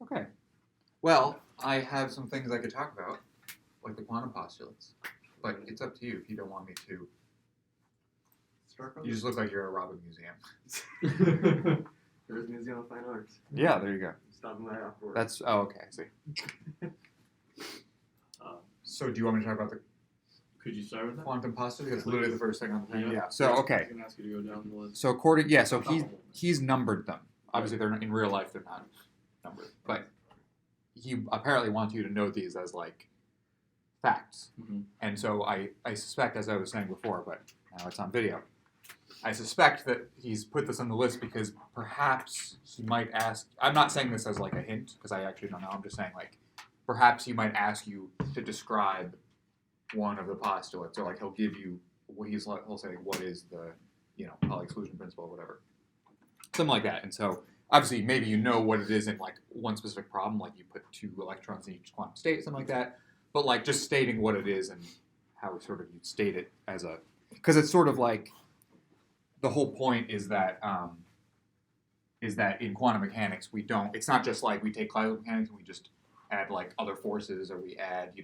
Okay. Well, I have some things I could talk about, like the quantum postulates. But it's up to you if you don't want me to. You just look like you're at a Robin museum. There's Museum of Fine Arts. Yeah, there you go. Stopping by afterwards. That's okay. I see. So, do you want me to talk about the Could you start with that? quantum postulate? That's literally the first thing on the thing. Yeah. Yeah. So, okay. I was going to ask you to go down the list. So so he's numbered them. Obviously, they're not, in real life they're not numbered, but he apparently wants you to know these as like facts. Mhm. And so I suspect, as I was saying before, but now it's on video, I suspect that he's put this on the list because perhaps he might ask. I'm not saying this as like a hint because I actually don't know. I'm just saying like perhaps he might ask you to describe one of the postulates, or like he'll give you he'll say what is the Pauli exclusion principle or whatever, something like that. And so obviously maybe you know what it is in like one specific problem, like you put 2 electrons in each quantum state, something like that. But like just stating what it is and how sort of you state it as a, because it's sort of like the whole point is that in quantum mechanics we don't. It's not just like we take classical mechanics and we just add like other forces, or we add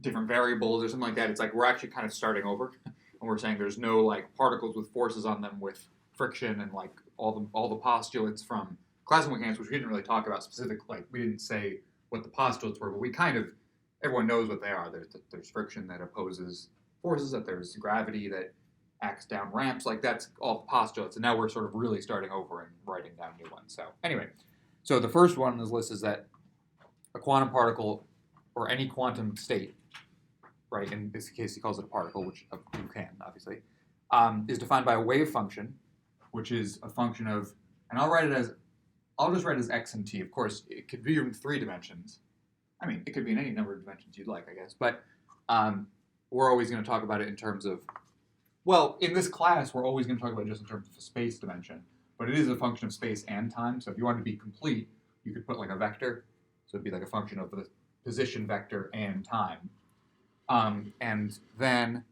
different variables or something like that. It's like we're actually kind of starting over, and we're saying there's no like particles with forces on them with friction and like all the postulates from classical mechanics, which we didn't really talk about specifically. Like we didn't say what the postulates were, but we kind of, everyone knows what they are. There's friction that opposes forces, that there's gravity that acts down ramps. Like that's all the postulates, and now we're sort of really starting over and writing down new ones. So anyway, so the first one on this list is that a quantum particle, or any quantum state, right, in this case he calls it a particle, which you can, obviously, is defined by a wave function, which is a function of, and I'll just write it as x and t. Of course, it could be in 3 dimensions. I mean, it could be in any number of dimensions you'd like, I guess. But we're always going to talk about it in terms of, well, in this class, we're always going to talk about it just in terms of a space dimension. But it is a function of space and time. So if you wanted to be complete, you could put like a vector. So it'd be like a function of the position vector and time. And then,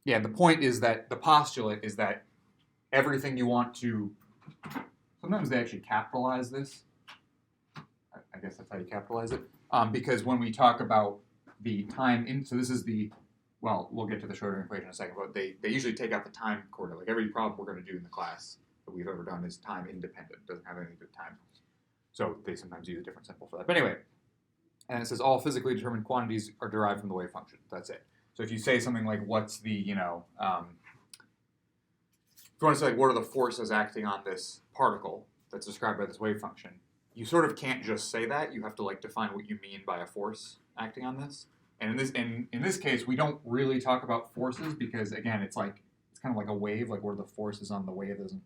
yeah, the point is that the postulate is that everything you want to, sometimes they actually capitalize this. I guess that's how you capitalize it. Because when we talk about the time, so this is the, well, we'll get to the Schrodinger equation in a second, but they usually take out the time coordinate. Like every problem we're going to do in the class that we've ever done is time independent. It doesn't have anything to do with time. So they sometimes use a different symbol for that. But anyway, and it says all physically determined quantities are derived from the wave function. That's it. So if you say something like, what's the, if you want to say like, what are the forces acting on this particle that's described by this wave function, you sort of can't just say that. You have to like define what you mean by a force acting on this. And in this case, we don't really talk about forces because again, it's kind of like a wave, like where the force is on the wave isn't.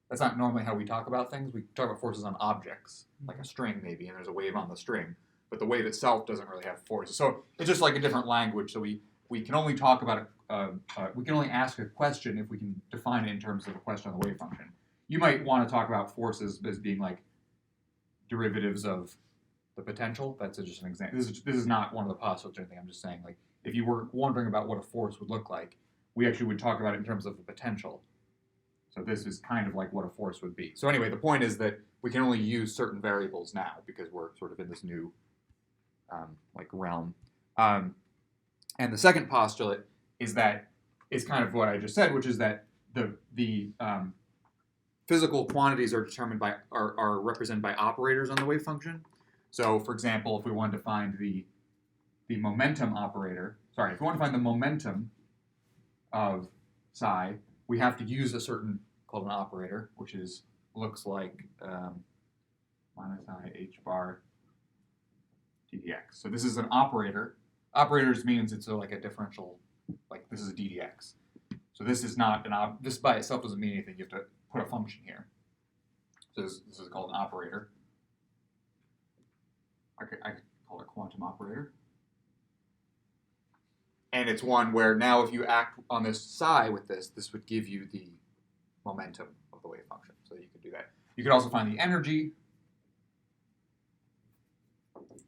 That's not normally how we talk about things. We talk about forces on objects, like a string maybe, and there's a wave on the string. But the wave itself doesn't really have forces. So it's just like a different language. So we can only talk about we can only ask a question if we can define it in terms of a question on the wave function. You might want to talk about forces as being like derivatives of the potential. That's just an example. This is not one of the postulates or anything. I'm just saying, like, if you were wondering about what a force would look like, we actually would talk about it in terms of the potential. So this is kind of like what a force would be. So anyway, the point is that we can only use certain variables now because we're sort of in this new realm. And the second postulate is kind of what I just said, which is that the physical quantities are determined by are represented by operators on the wave function. So for example, if we wanted to find the momentum operator, if we want to find the momentum of psi, we have to use a certain called an operator, which looks like minus I h bar ddx. So this is an operator. Operators means it's like a differential, like this is a ddx. So this is not this by itself doesn't mean anything. You have to put a function here. So this is called an operator. I could call it a quantum operator. And it's one where now if you act on this psi with this would give you the momentum of the wave function. So you could do that. You could also find the energy,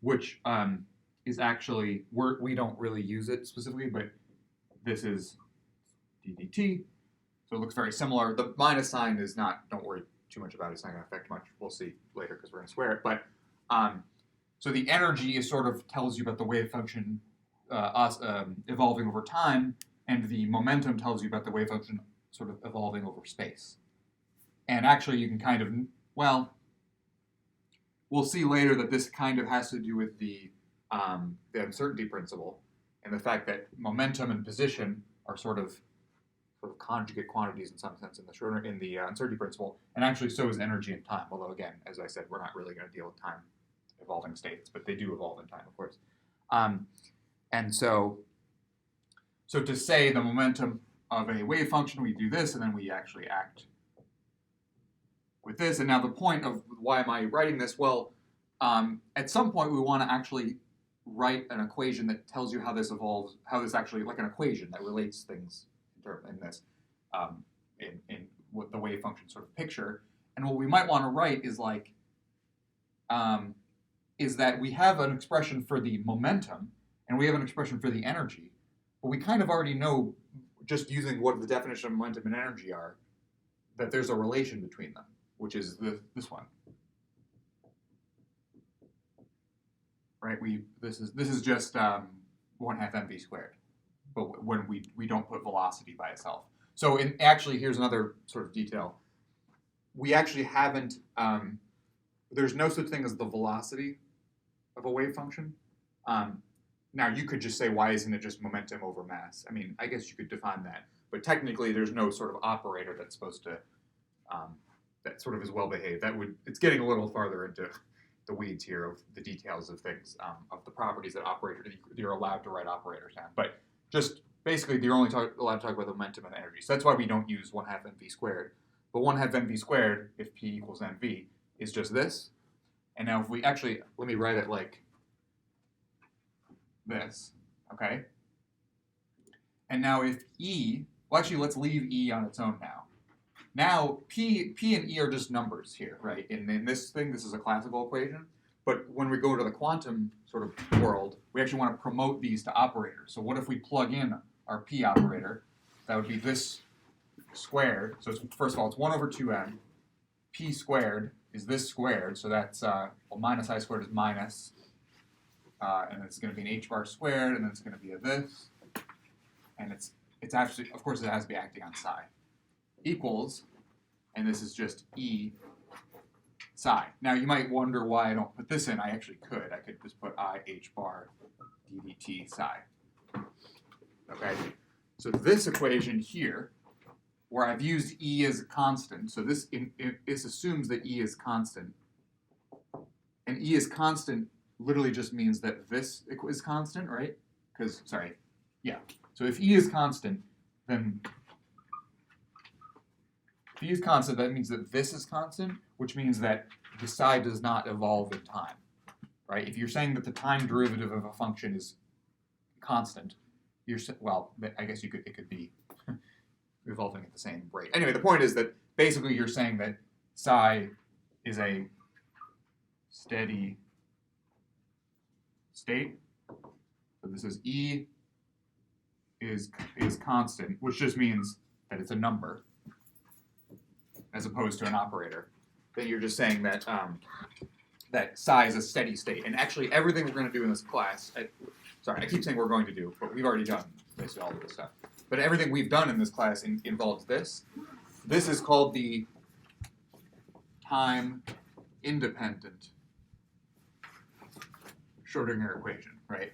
which is actually, we don't really use it specifically, but this is ddt. So it looks very similar. The minus sign is not, don't worry too much about it. It's not going to affect much. We'll see later because we're going to square it. But so the energy is sort of tells you about the wave function evolving over time, and the momentum tells you about the wave function sort of evolving over space. And actually you can kind of, well, we'll see later that this kind of has to do with the uncertainty principle and the fact that momentum and position are sort of conjugate quantities in some sense in the uncertainty principle, and actually so is energy and time. Although again, as I said, we're not really going to deal with time evolving states, but they do evolve in time, of course. And so to say the momentum of a wave function, we do this, and then we actually act with this. And now the point of why am I writing this? Well, at some point we want to actually write an equation that tells you how this evolves, how this actually, like an equation that relates things in this, in what the wave function sort of picture. And what we might want to write is like, is that we have an expression for the momentum and we have an expression for the energy, but we kind of already know, just using what the definition of momentum and energy are, that there's a relation between them, which is this one. Right? This is just 1/2 mv squared, but when we don't put velocity by itself. So actually, here's another sort of detail. We actually haven't. There's no such thing as the velocity of a wave function. Now you could just say, why isn't it just momentum over mass? I mean, I guess you could define that, but technically, there's no sort of operator that's supposed to that sort of is well behaved. It's getting a little farther into the weeds here of the details of things, of the properties that you're allowed to write operators on. But just basically, you're only allowed to talk about the momentum and energy. So that's why we don't use 1/2 mv squared. But 1/2 mv squared, if p equals mv, is just this. And now if we actually, let me write it like this, okay? And now if E, well actually let's leave E on its own now. Now P and E are just numbers here, right? In this thing, this is a classical equation. But when we go to the quantum sort of world, we actually want to promote these to operators. So what if we plug in our P operator? That would be this squared. So first of all, it's 1/2m. P squared is this squared. So that's, well, minus I squared is minus. And it's going to be an h bar squared, and then it's going to be a this. And it's actually, of course, it has to be acting on psi. Equals, and this is just E psi. Now you might wonder why I don't put this in. I actually could. I could just put I h bar ddt psi. Okay? So this equation here, where I've used E as a constant, so this assumes that E is constant. And E is constant literally just means that this is constant, right? Because, sorry, yeah. So if E is constant, then if E is constant, that means that this is constant, which means that the psi does not evolve in time, right? If you're saying that the time derivative of a function is constant, well, I guess it could be evolving at the same rate. Anyway, the point is that basically you're saying that psi is a steady state. So this is E is constant, which just means that it's a number as opposed to an operator. Then you're just saying that that psi is a steady state. And actually everything we're going to do in this class, I keep saying we're going to do, but we've already done basically all of this stuff. But everything we've done in this class involves this. This is called the time-independent Schrodinger equation, right?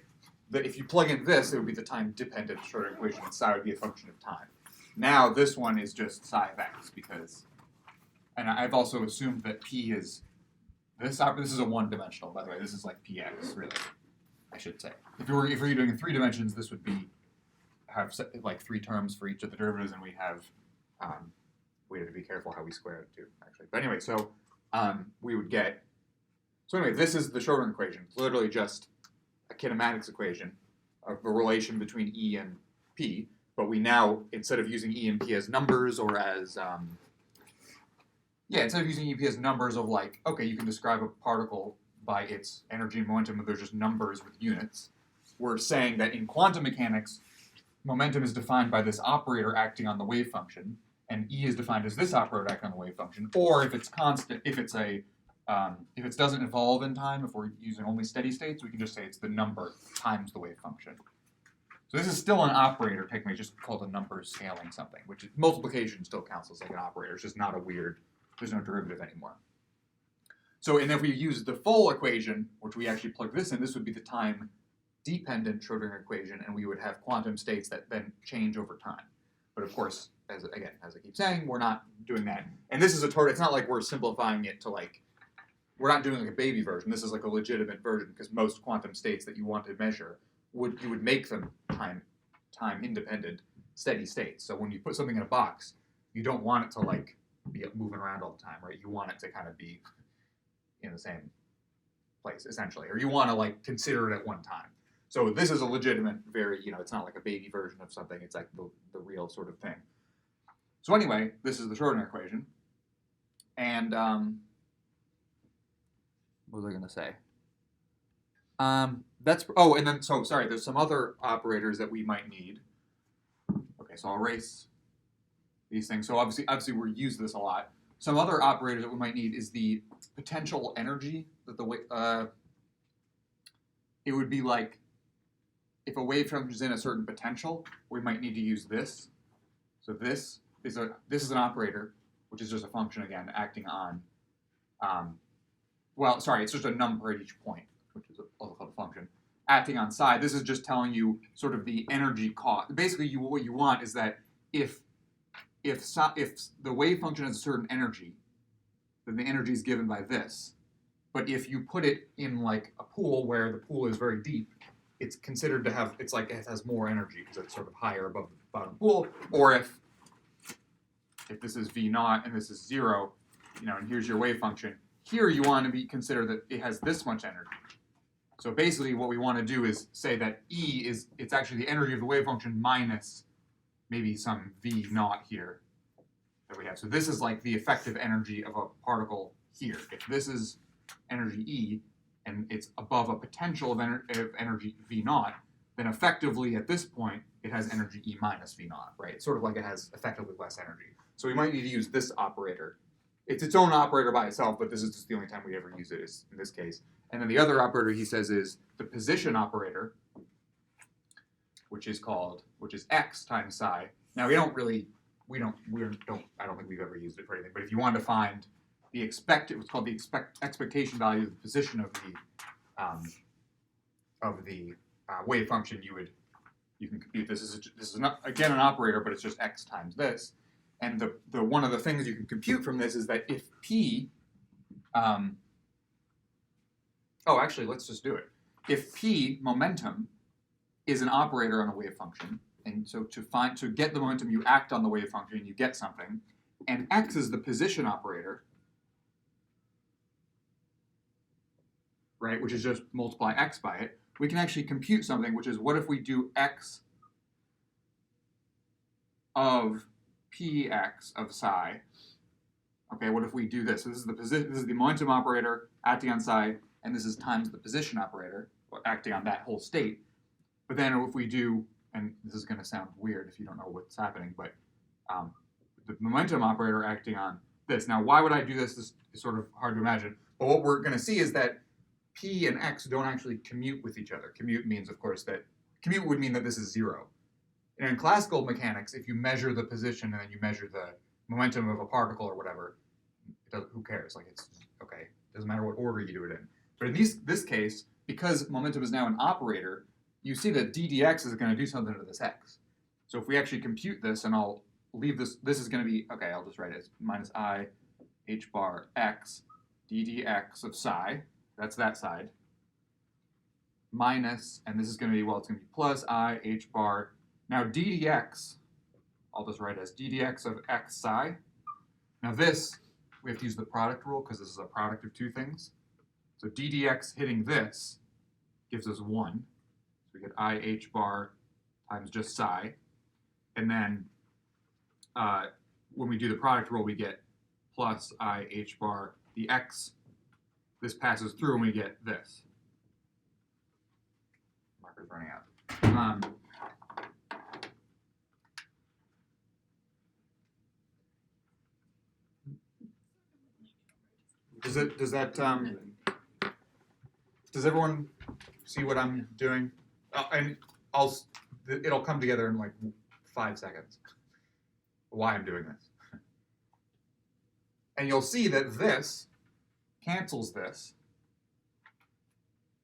That if you plug in this, it would be the time-dependent Schrodinger equation, and psi would be a function of time. Now this one is just psi of x because, and I've also assumed that p is this is a one-dimensional, by the way. This is like px, really, I should say. If we were doing in 3 dimensions, this would be have like 3 terms for each of the derivatives, and we have to be careful how we square it too, actually. But anyway, so we would get. So anyway, this is the Schrodinger equation. It's literally just a kinematics equation of the relation between E and P. But we now, instead of using E and P as numbers or as, instead of using E and P as numbers of like, okay, you can describe a particle by its energy and momentum, but they're just numbers with units. We're saying that in quantum mechanics, momentum is defined by this operator acting on the wave function, and E is defined as this operator acting on the wave function, or if it's constant, if it doesn't evolve in time, if we're using only steady states, we can just say it's the number times the wave function. So this is still an operator, technically, just called a number scaling something, which is, multiplication still counts as like an operator. It's just not a weird, there's no derivative anymore. So, and if we use the full equation, which we actually plug this in, this would be the time-dependent Schrodinger equation, and we would have quantum states that then change over time. But of course, as I keep saying, we're not doing that. And this is a total, it's not like we're simplifying it to like, we're not doing like a baby version. This is like a legitimate version, because most quantum states that you want to measure, you would make them time-independent steady states. So when you put something in a box, you don't want it to like be moving around all the time, right? You want it to kind of be in the same place, essentially, or you want to like consider it at one time. So this is a legitimate, very, it's not like a baby version of something. It's like the real sort of thing. So anyway, this is the Schrodinger equation. And what was I going to say? There's some other operators that we might need. Okay, so I'll erase these things. So obviously we use this a lot. Some other operators that we might need is the potential energy that it would be like if a wave function is in a certain potential, we might need to use this. So this is an operator, which is just a function again acting on. It's just a number at each point, which is also called a function, acting on psi. This is just telling you sort of the energy cost. Basically, what you want is that if the wave function has a certain energy, then the energy is given by this. But if you put it in like a pool where the pool is very deep, it's considered to have, it's like it has more energy because it's sort of higher above the bottom pool. Or if this is V naught and this is 0, and here's your wave function, here you want to consider that it has this much energy. So basically what we want to do is say that it's actually the energy of the wave function minus maybe some V naught here that we have. So this is like the effective energy of a particle here. If this is energy E and it's above a potential of energy V naught, then effectively at this point it has energy E minus V naught, right? It's sort of like it has effectively less energy. So we might need to use this operator. It's its own operator by itself, but this is just the only time we ever use it is in this case. And then the other operator he says is the position operator, which is x times psi. Now I don't think we've ever used it for anything, but if you want to find what's called the expectation value of the position of the wave function, you can compute this. This is not, again, an operator, but it's just x times this. And the one of the things you can compute from this is that if p, let's just do it. If p, momentum, is an operator on a wave function, and so to get the momentum, you act on the wave function, and you get something, and x is the position operator, right, which is just multiply x by it, we can actually compute something, which is what if we do x of px of psi. Okay, what if we do this? So this is the momentum operator acting on psi, and this is times the position operator acting on that whole state. But then if we do, and this is going to sound weird if you don't know what's happening, but the momentum operator acting on this. Now, why would I do this? This is sort of hard to imagine. But what we're going to see is that p and x don't actually commute with each other. Commute means, of course, commute would mean that this is 0. And in classical mechanics, if you measure the position and then you measure the momentum of a particle or whatever, who cares? Like, it's okay. It doesn't matter what order you do it in. But in this case, because momentum is now an operator, you see that ddx is going to do something to this x. So if we actually compute this, and I'll leave this is going to be, okay, I'll just write it as minus I h bar x ddx of psi, that's that side, minus, and this is going to be, it's going to be plus I h bar. Now ddx, I'll just write as ddx of x psi. Now this, we have to use the product rule because this is a product of two things. So ddx hitting this gives us 1. So we get I h bar times just psi. And then when we do the product rule, we get plus I h bar. The x, this passes through and we get this. Marker's running out. Does everyone see what I'm doing? And it'll come together in like 5 seconds. Why I'm doing this. And you'll see that this cancels this.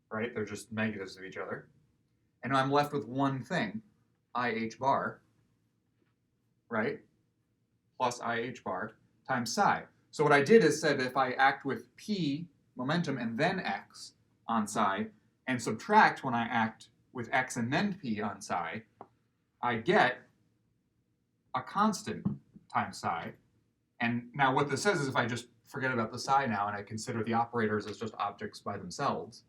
Right? They're just negatives of each other. And I'm left with one thing, IH bar, right? Plus IH bar times psi. So what I did is said if I act with P, momentum, and then X on psi, and subtract when I act with X and then P on psi, I get a constant times psi. And now what this says is if I just forget about the psi now and I consider the operators as just objects by themselves,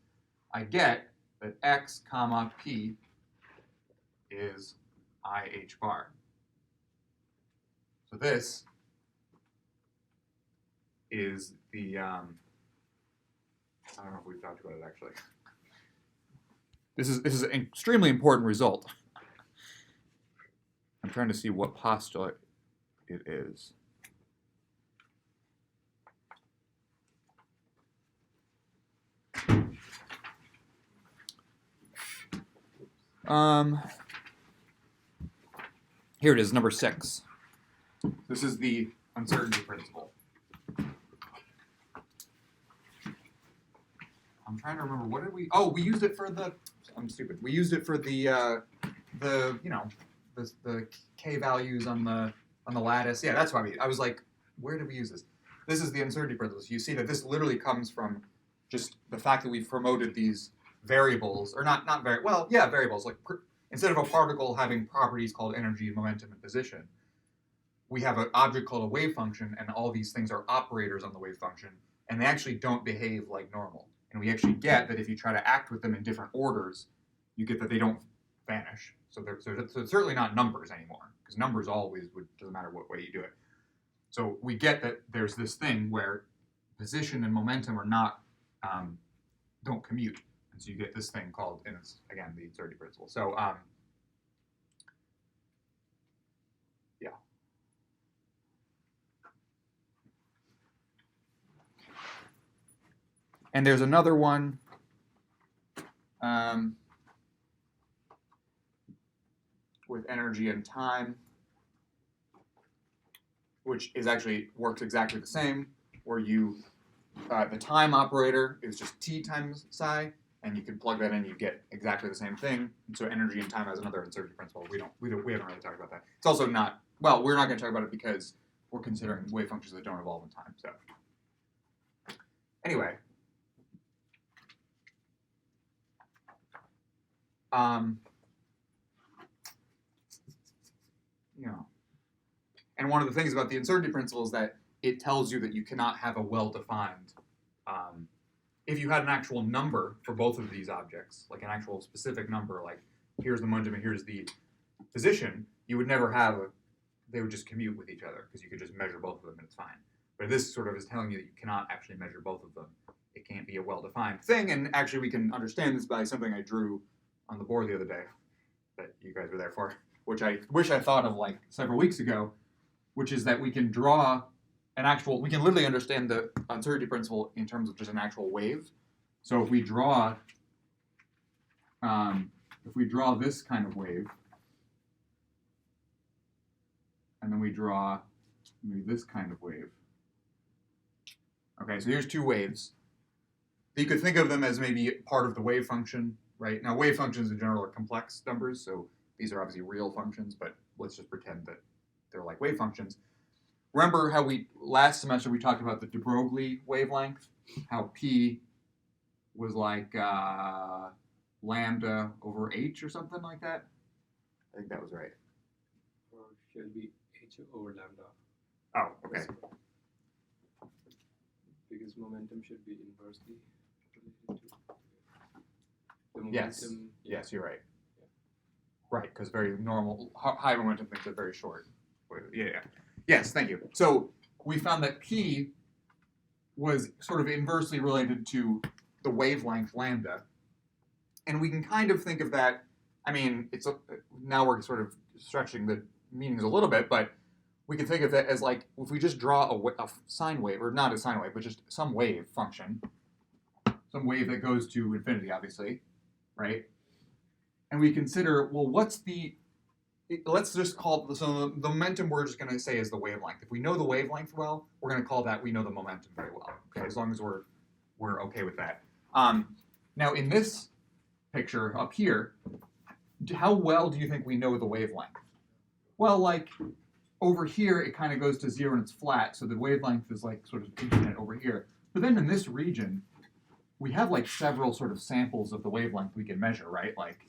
I get that X comma P is IH bar. So this is the, I don't know if we've talked about it actually. This is an extremely important result. I'm trying to see what postulate it is. Here it is, number 6. This is the uncertainty principle. I'm trying to remember, what did we, oh, we used it for the, I'm stupid. We used it for the K values on the lattice. Yeah, that's why I was like, where did we use this? This is the uncertainty principle. So you see that this literally comes from just the fact that we've promoted these variables, or variables, like instead of a particle having properties called energy, momentum, and position, we have an object called a wave function, and all these things are operators on the wave function, and they actually don't behave like normal. And we actually get that if you try to act with them in different orders, you get that they don't vanish. So it's certainly not numbers anymore, because numbers always doesn't matter what way you do it. So we get that there's this thing where position and momentum are not, don't commute. And so you get this thing called, and it's, again, the uncertainty principle. So, yeah. And there's another one, with energy and time, which is actually works exactly the same, where you, the time operator is just T times psi, and you can plug that in, you get exactly the same thing. And so energy and time has another uncertainty principle. We haven't really talked about that. It's also not, well, we're not going to talk about it because we're considering wave functions that don't evolve in time. So anyway, and one of the things about the uncertainty principle is that it tells you that you cannot have a well-defined, if you had an actual number for both of these objects, like an actual specific number, like here's the momentum and here's the position, you would never have they would just commute with each other because you could just measure both of them and it's fine. But this sort of is telling you that you cannot actually measure both of them. It can't be a well-defined thing, and actually we can understand this by something I drew on the board the other day that you guys were there for, which I wish I thought of like several weeks ago, which is that we can draw we can literally understand the uncertainty principle in terms of just an actual wave. So if we draw this kind of wave, and then we draw maybe this kind of wave. Okay, so here's two waves. You could think of them as maybe part of the wave function, right? Now wave functions in general are complex numbers, so these are obviously real functions, but let's just pretend that they're like wave functions. Remember how last semester we talked about the de Broglie wavelength, how P was like lambda over h or something like that? I think that was right. Or should be h over lambda. Oh, okay. Because momentum should be inversely related to the momentum. Yes. Yes, you're right. Yeah. Right, because very normal, high momentum things are very short. Yeah. Yes, thank you. So we found that P was sort of inversely related to the wavelength lambda. And we can kind of think of that, I mean, now we're sort of stretching the meanings a little bit, but we can think of it as like if we just draw a sine wave, or not a sine wave, but just some wave function, some wave that goes to infinity, obviously, right? And we consider, well, let's just call, so the momentum we're just going to say is the wavelength. If we know the wavelength well, we're going to call that we know the momentum very well, okay, as long as we're okay with that. Now, in this picture up here, how well do you think we know the wavelength? Well, like, over here, it kind of goes to 0 and it's flat, so the wavelength is like sort of infinite over here. But then in this region, we have like several sort of samples of the wavelength we can measure, right? Like,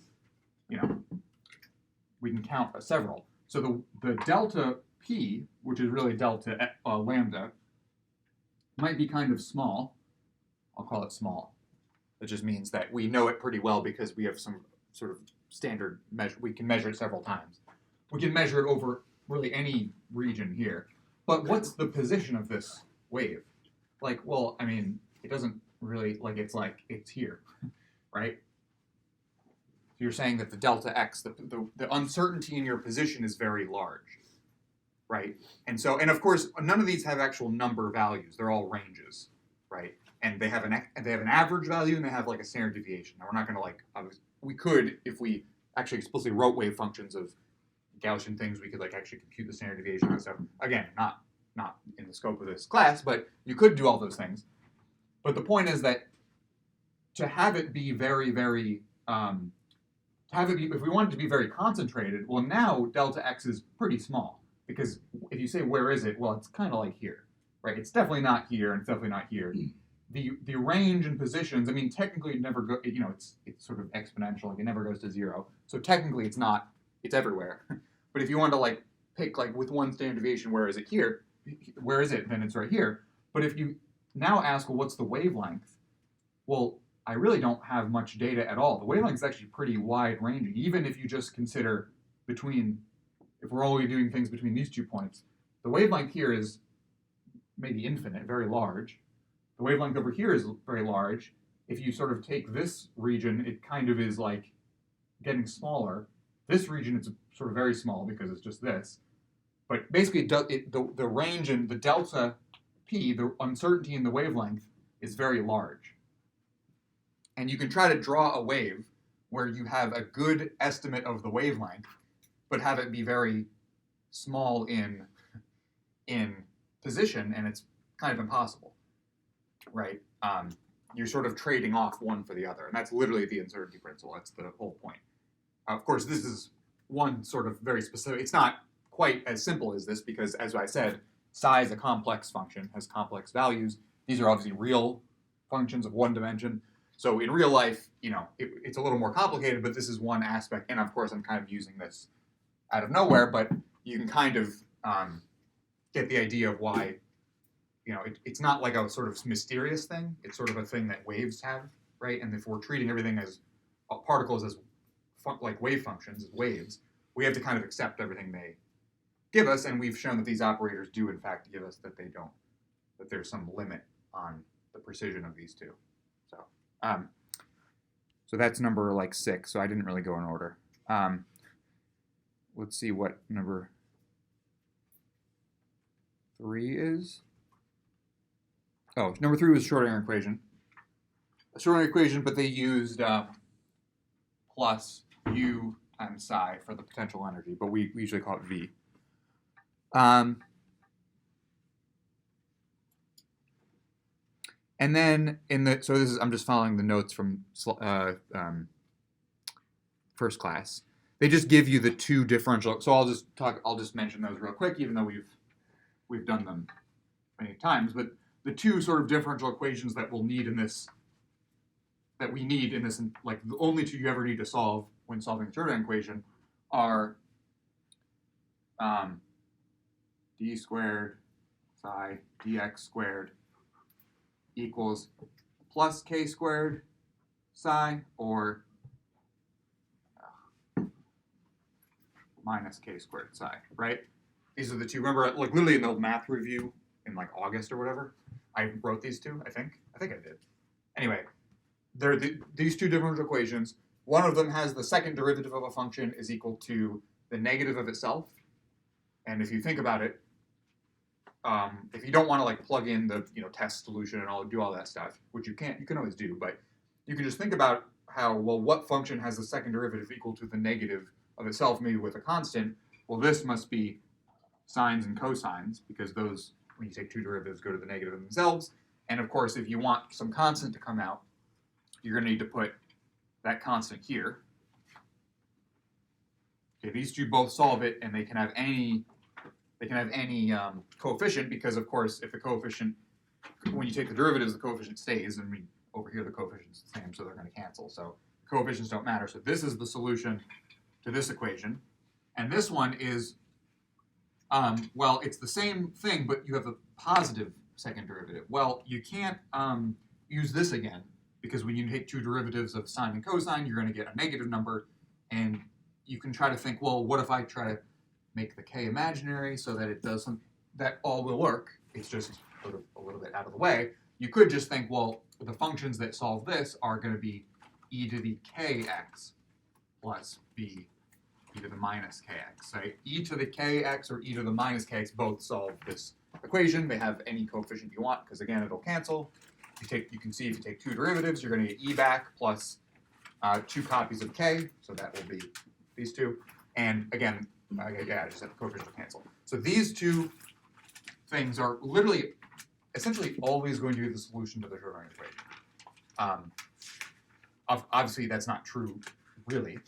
you know, we can count several. So the delta p, which is really delta lambda, might be kind of small. I'll call it small. It just means that we know it pretty well because we have some sort of standard measure. We can measure it several times. We can measure it over really any region here. But what's the position of this wave? Like, well, I mean, it doesn't really, it's here, right? So you're saying that the delta x, the uncertainty in your position is very large, right? And so, and of course, none of these have actual number values. They're all ranges, right? And they have an average value and they have like a standard deviation. Now we're not going to we could, if we actually explicitly wrote wave functions of Gaussian things, we could like actually compute the standard deviation and stuff. Again, not in the scope of this class, but you could do all those things. But the point is that to have it be very, very, if we want it to be very concentrated, well, now delta x is pretty small. Because if you say, where is it? Well, it's kind of like here, right? It's definitely not here, and it's definitely not here. The range and positions, I mean, technically it never goes, it's sort of exponential, like it never goes to 0. So technically it's not, it's everywhere. But if you want to like pick like with one standard deviation, where is it here? Where is it? Then it's right here. But if you now ask, well, what's the wavelength? Well, I really don't have much data at all. The wavelength is actually pretty wide ranging, even if you just consider if we're only doing things between these 2 points. The wavelength here is maybe infinite, very large. The wavelength over here is very large. If you sort of take this region, it kind of is like getting smaller. This region is sort of very small because it's just this. But basically, the range and the delta p, the uncertainty in the wavelength, is very large. And you can try to draw a wave where you have a good estimate of the wavelength, but have it be very small in position, and it's kind of impossible, right? You're sort of trading off one for the other, and that's literally the uncertainty principle. That's the whole point. Of course, this is one sort of very specific. It's not quite as simple as this because, as I said, psi is a complex function, has complex values. These are obviously real functions of one dimension. So in real life, it's a little more complicated, but this is one aspect. And of course, I'm kind of using this out of nowhere, but you can kind of get the idea of why, it's not like a sort of mysterious thing. It's sort of a thing that waves have, right? And if we're treating everything as particles as like wave functions, as waves, we have to kind of accept everything they give us. And we've shown that these operators do, in fact, give us that they don't, that there's some limit on the precision of these two. So that's number 6. So I didn't really go in order. Let's see what number 3 is. Oh, number 3 was Schrodinger equation. A Schrodinger equation, but they used plus U and psi for the potential energy, but we usually call it V. And then I'm just following the notes from first class. They just give you the two differential. So I'll just mention those real quick, even though we've done them many times. But the two sort of differential equations that we need in this, like the only two you ever need to solve when solving the Schrodinger equation are d squared psi dx squared equals plus k squared psi or minus k squared psi, right? These are the two. Remember, like literally in the math review in like August or whatever, I wrote these two, I think I did. Anyway, they're these two differential equations. One of them has the second derivative of a function is equal to the negative of itself. And if you think about it, if you don't want to like plug in the test solution and do all that stuff, which you can always do, but you can just think about how, well, what function has the second derivative equal to the negative of itself, maybe with a constant? Well, this must be sines and cosines, because those, when you take two derivatives, go to the negative of themselves. And of course, if you want some constant to come out, you're going to need to put that constant here. Okay, these two both solve it, and they can have any coefficient, because of course, if the coefficient, when you take the derivatives, the coefficient stays, and over here the coefficient's the same, so they're going to cancel. So coefficients don't matter. So this is the solution to this equation, and this one is, well, it's the same thing, but you have a positive second derivative. Well, you can't use this again, because when you take two derivatives of sine and cosine, you're going to get a negative number, and you can try to think, well, what if I try to make the k imaginary so that it does some, that all will work. It's just sort of a little bit out of the way. You could just think, well, the functions that solve this are going to be e to the kx plus b e to the minus kx. Right? E to the kx or e to the minus kx both solve this equation. They have any coefficient you want, because again, it'll cancel. You can see if you take two derivatives, you're going to get e back plus 2 copies of k, so that will be these two. And again, I just said the coefficient will cancel. So these two things are literally, essentially always going to be the solution to the Schrodinger equation. Obviously, that's not true, really.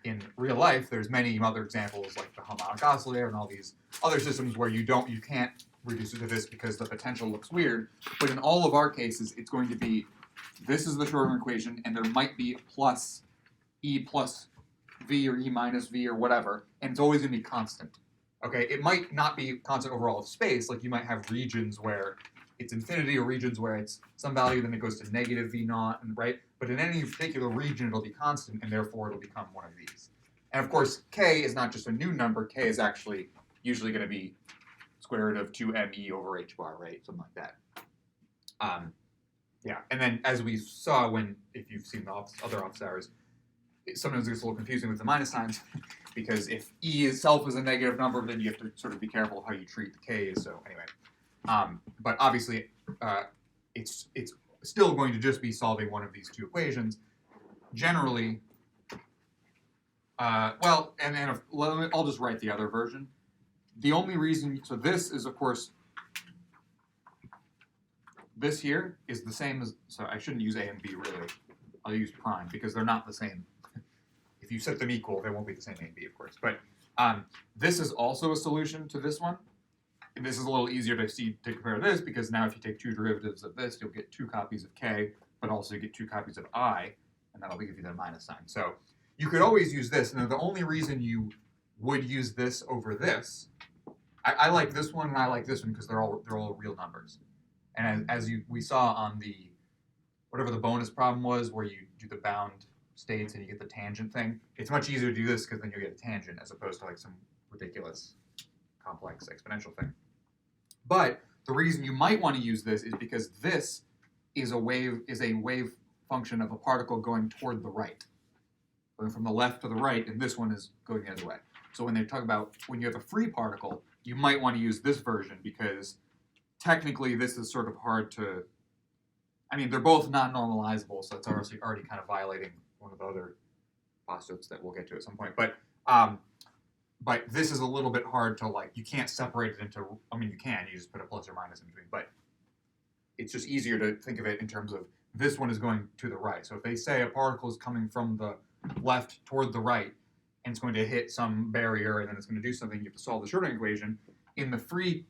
In real life, there's many other examples, like the harmonic oscillator and all these other systems where you can't reduce it to this because the potential looks weird. But in all of our cases, it's going to be, this is the Schrodinger equation, and there might be plus e plus v or e minus v or whatever, and it's always going to be constant. Okay, it might not be constant over all of space, like you might have regions where it's infinity or regions where it's some value, then it goes to negative v naught, and right? But in any particular region, it'll be constant, and therefore it'll become one of these. And of course, k is not just a new number, k is actually usually going to be square root of 2me over h bar, right? Something like that. Yeah, and then as we saw if you've seen the other office hours, sometimes it gets a little confusing with the minus signs, because if e itself is a negative number, then you have to sort of be careful how you treat the k's. So anyway, but obviously it's still going to just be solving one of these two equations. Generally, well, and then I'll just write the other version. The only reason, so this is of course, this here is the same as, so I shouldn't use a and b really. I'll use prime because they're not the same. If you set them equal, they won't be the same a and b, of course. But this is also a solution to this one. And this is a little easier to compare this, because now if you take two derivatives of this, you'll get 2 copies of k, but also you get 2 copies of I, and that'll give you the minus sign. So you could always use this, and the only reason you would use this over this, I like this one and I like this one because they're all real numbers. And as we saw on the, whatever the bonus problem was, where you do the bound states and you get the tangent thing, it's much easier to do this because then you get a tangent as opposed to like some ridiculous complex exponential thing. But the reason you might want to use this is because this is a wave function of a particle going toward the right, going from the left to the right, and this one is going the other way. So when they talk about when you have a free particle, you might want to use this version, because technically this is sort of hard to, I mean, they're both not normalizable, so it's already kind of violating one of the other postulates that we'll get to at some point. But this is a little bit hard to, like, you can't separate it into, I mean, you can, you just put a plus or minus in between, but it's just easier to think of it in terms of this one is going to the right. So if they say a particle is coming from the left toward the right, and it's going to hit some barrier, and then it's going to do something, you have to solve the Schrodinger equation. In the free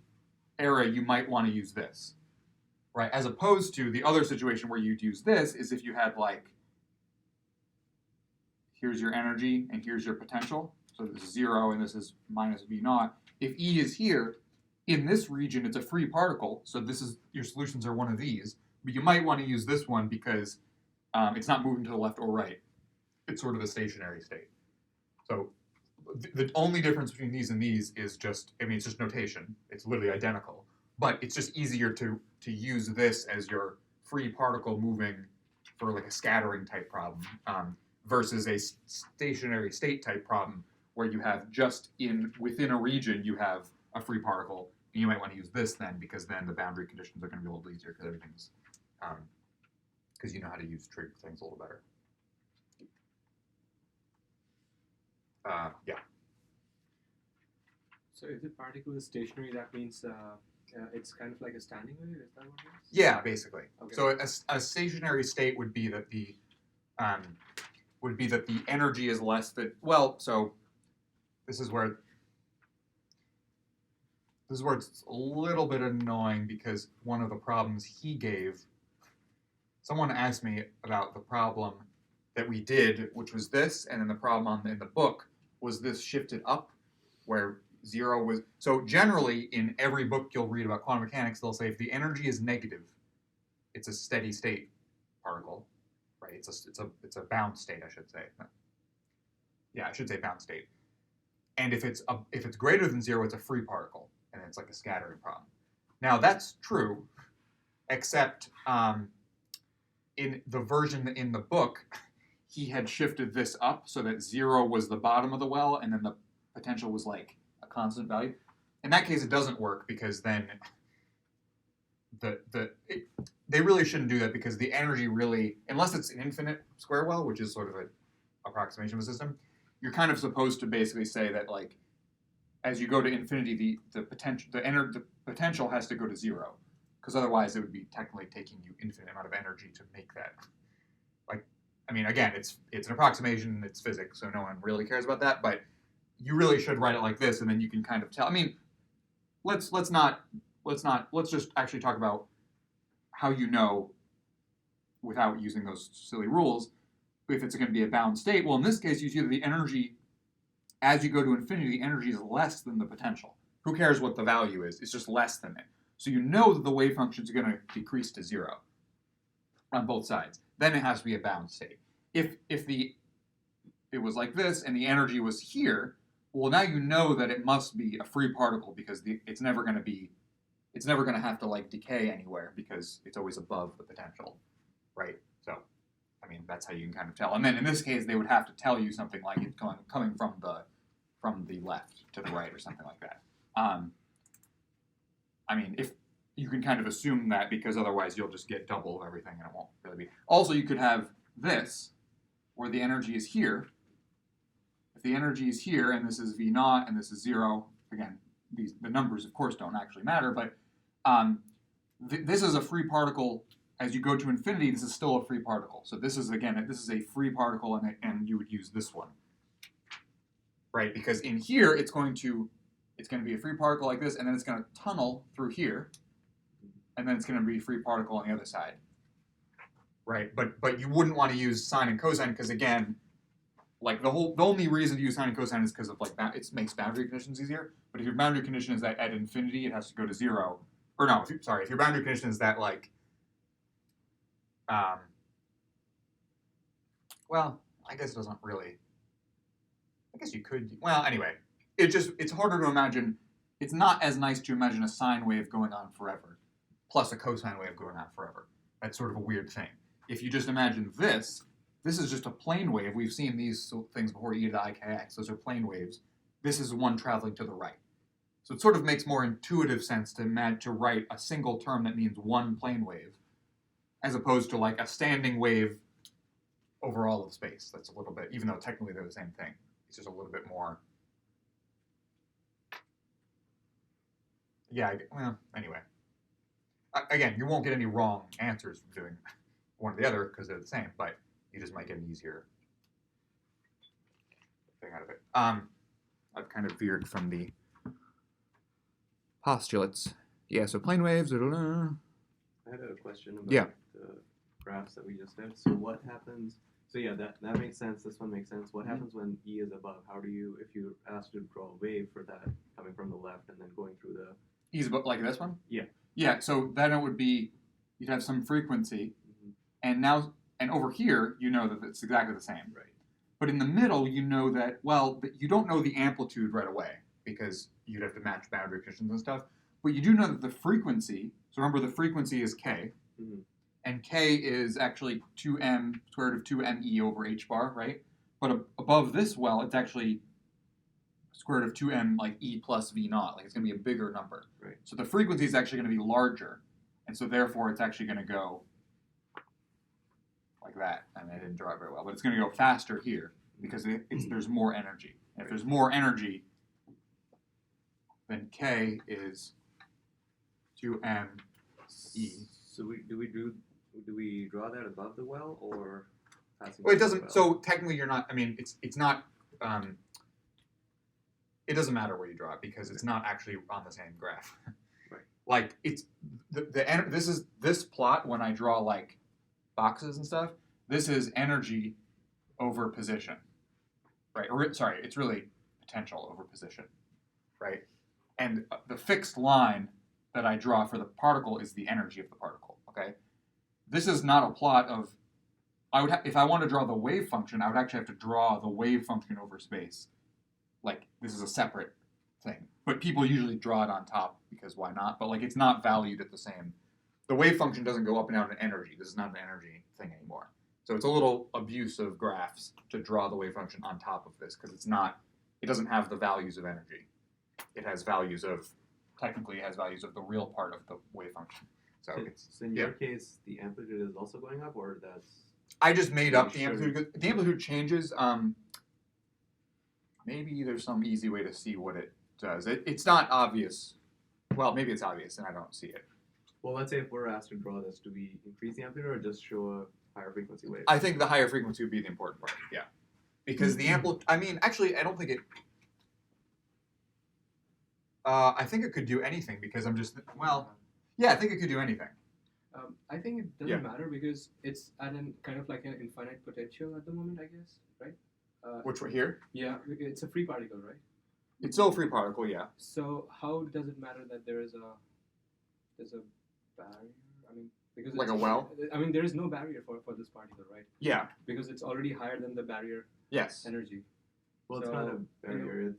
era, you might want to use this, right? As opposed to the other situation where you'd use this is if you had, like, here's your energy and here's your potential. So this is 0 and this is minus v naught. If E is here, in this region, it's a free particle. So this is, your solutions are one of these. But you might want to use this one because it's not moving to the left or right. It's sort of a stationary state. So the only difference between these and these is just, I mean, it's just notation. It's literally identical. But it's just easier to use this as your free particle moving for like a scattering type problem versus a stationary state type problem where you have just within a region you have a free particle, you might want to use this then, because then the boundary conditions are going to be a little easier because everything's, because you know how to use trig things a little better. Yeah. So if the particle is stationary, that means it's kind of like a standing wave. Is that what it is? Yeah, basically. Okay. So a stationary state would be that the energy is less than, well, so this is where it's a little bit annoying, because one of the problems he gave, someone asked me about the problem that we did, which was this, and then the problem in the book was this shifted up, where 0 was, so generally in every book you'll read about quantum mechanics, they'll say if the energy is negative, it's a steady state particle, right? It's a bound state, I should say. Yeah, I should say bound state. And if it's greater than 0, it's a free particle, and it's like a scattering problem. Now that's true, except in the version in the book, he had shifted this up so that 0 was the bottom of the well, and then the potential was like a constant value. In that case, it doesn't work, because then they really shouldn't do that, because the energy really, unless it's an infinite square well, which is sort of an approximation of a system, you're kind of supposed to basically say that, like, as you go to infinity, the potential has to go to 0, because otherwise it would be technically taking you infinite amount of energy to make that. Like, I mean, again, it's an approximation, it's physics, so no one really cares about that, but you really should write it like this, and then you can kind of tell. I mean, let's just actually talk about how you know, without using those silly rules, if it's going to be a bound state. Well, in this case, you see that the energy, as you go to infinity, the energy is less than the potential. Who cares what the value is? It's just less than it. So you know that the wave function is going to decrease to 0 on both sides. Then it has to be a bound state. If it was like this and the energy was here, well, now you know that it must be a free particle, because it's never going to have to like decay anywhere, because it's always above the potential, right? So, I mean, that's how you can kind of tell. And then in this case, they would have to tell you something like it's coming from the left to the right or something like that. I mean, if you can kind of assume that, because otherwise you'll just get double of everything and it won't really be. Also, you could have this, where the energy is here. If the energy is here, and this is V0, and this is 0, again, the numbers, of course, don't actually matter, but this is a free particle. As you go to infinity, this is still a free particle. So this is, again, this is a free particle, and you would use this one, right? Because in here, it's going to be a free particle like this, and then it's going to tunnel through here, and then it's going to be a free particle on the other side, right? But you wouldn't want to use sine and cosine, because again, like the only reason to use sine and cosine is because of like it makes boundary conditions easier. But if your boundary condition is that at infinity it has to go to 0, or no, if your boundary condition is that like, well, I guess it doesn't really. I guess you could. Well, anyway, it's harder to imagine. It's not as nice to imagine a sine wave going on forever, plus a cosine wave going on forever. That's sort of a weird thing. If you just imagine this is just a plane wave. We've seen these things before, e to the ikx. Those are plane waves. This is one traveling to the right. So it sort of makes more intuitive sense to write a single term that means one plane wave, as opposed to like a standing wave over all of space. That's a little bit, even though technically they're the same thing, it's just a little bit more. Yeah, well, anyway. Again, you won't get any wrong answers from doing one or the other, because they're the same, but you just might get an easier thing out of it. I've kind of veered from the postulates. Yeah, so plane waves. I had a question about the graphs that we just did. So what happens? So yeah, that makes sense. This one makes sense. What happens when E is above? How do you, if you're asked to draw a wave for that coming from the left and then going through the E is above, like this one? Yeah. Yeah, so then it would be, you'd have some frequency, and over here, you know that it's exactly the same. Right. But in the middle, you know that, well, you don't know the amplitude right away, because you'd have to match boundary conditions and stuff. But you do know that the frequency, so remember the frequency is k, and k is actually 2m, square root of 2me over h bar, right? But above this well, it's actually square root of 2m like e plus v naught. Like it's going to be a bigger number. Right. So the frequency is actually going to be larger, and so therefore it's actually going to go like that. I mean, I didn't draw it very well, but it's going to go faster here because there's more energy. And if there's more energy, then k is 2m e. So do we draw that above the well or passing? Well, it through the doesn't. well? So technically, you're not. I mean, it's not. It doesn't matter where you draw it because it's not actually on the same graph. Right. Like it's this plot when I draw like boxes and stuff. This is energy over position, right? Or sorry, it's really potential over position, right? And the fixed line that I draw for the particle is the energy of the particle. Okay. This is not a plot of. If I want to draw the wave function, I would actually have to draw the wave function over space. Like this is a separate thing, but people usually draw it on top because why not? But like it's not valued at the same. The wave function doesn't go up and down in energy. This is not an energy thing anymore. So it's a little abuse of graphs to draw the wave function on top of this because it's not. It doesn't have the values of energy. It has values of. Technically, it has values of the real part of the wave function. So it's. So in your case, the amplitude is also going up, or that's. I just made up the Sure. amplitude. The amplitude changes. Maybe there's some easy way to see what it does. It's not obvious. Well, maybe it's obvious and I don't see it. Well, let's say if we're asked to draw this, do we increase the amplitude or just show a higher frequency wave? I think the higher frequency would be the important part. Yeah, because the amplitude. I mean, actually, I don't think it. I think it could do anything because I'm just. Well, yeah, I think it could do anything. I think it doesn't Yeah. matter because it's at an kind of like an infinite potential at the moment, I guess, right? Which one here? Yeah, it's a free particle, right? It's still a free particle. Yeah. So how does it matter that there's a barrier? I mean, because Like it's- a well? I mean, there is no barrier for this particle, right? Yeah. Because it's already higher than the barrier Yes. energy. Well, it's So, not a barrier.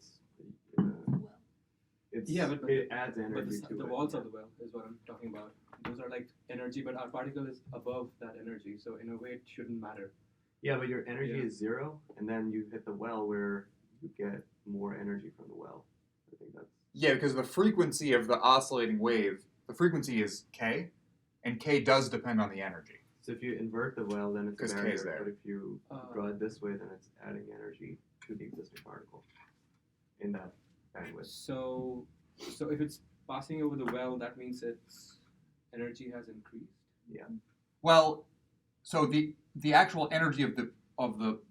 It's Yeah, but it adds But energy the to it. walls of the well is what I'm talking about. Those are like energy, but our particle is above that energy, so in a way it shouldn't matter. Yeah, but your energy Yeah. is 0, and then you hit the well where you get more energy from the well. I think that's. Yeah, because the frequency of the oscillating wave, the frequency is k, and k does depend on the energy. So if you invert the well, then it's Because a K barrier. is there. But if you draw it this way, then it's adding energy to the existing particle in that bandwidth. So if it's passing over the well, that means its energy has increased. Well, so the actual energy of the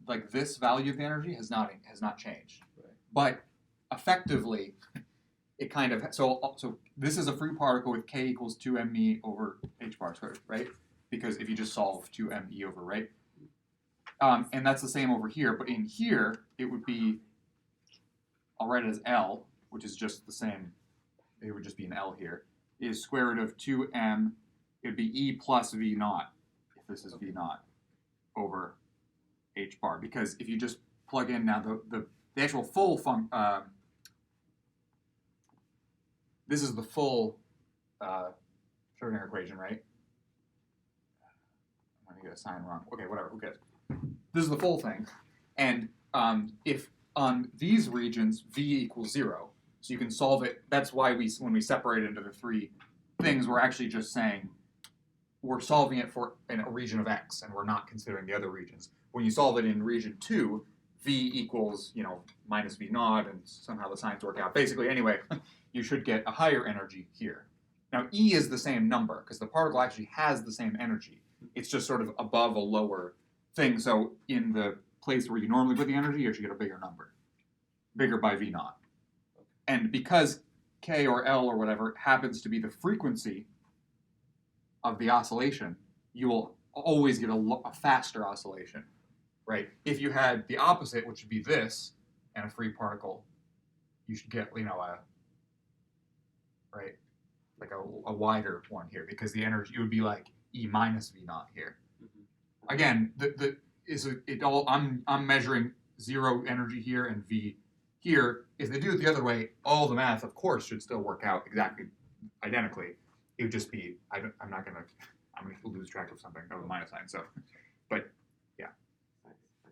like this value of the energy has not changed. Right. But effectively, it kind of so this is a free particle with k equals 2me over h bar squared, right? Because if you just solve 2me over, right? And that's the same over here, but in here it would be, I'll write it as L, which is just the same. It would just be an L here. Is square root of 2m. It would be e plus v naught if this is v naught over h bar. Because if you just plug in now the actual full this is the full Schrodinger equation, right? I'm gonna get a sign wrong. Okay, whatever. Who cares? This is the full thing, and if on these regions v equals 0, so you can solve it. That's why when we separate it into the three things, we're actually just saying we're solving it for in a region of x, and we're not considering the other regions. When you solve it in region 2, v equals minus v naught, and somehow the signs work out. Basically, anyway, you should get a higher energy here. Now E is the same number because the particle actually has the same energy. It's just sort of above a lower thing. So in the place where you normally put the energy, you actually get a bigger number, bigger by v naught. And because k or L or whatever happens to be the frequency of the oscillation, you will always get a faster oscillation, right? If you had the opposite, which would be this, and a free particle, you should get, a wider one here because the energy it would be like E minus V naught here. Mm-hmm. Again, I'm measuring 0 energy here and V here. If they do it the other way, all the math, of course, should still work out exactly identically. It would just be I'm gonna lose track of something of the minus sign. So, but yeah. I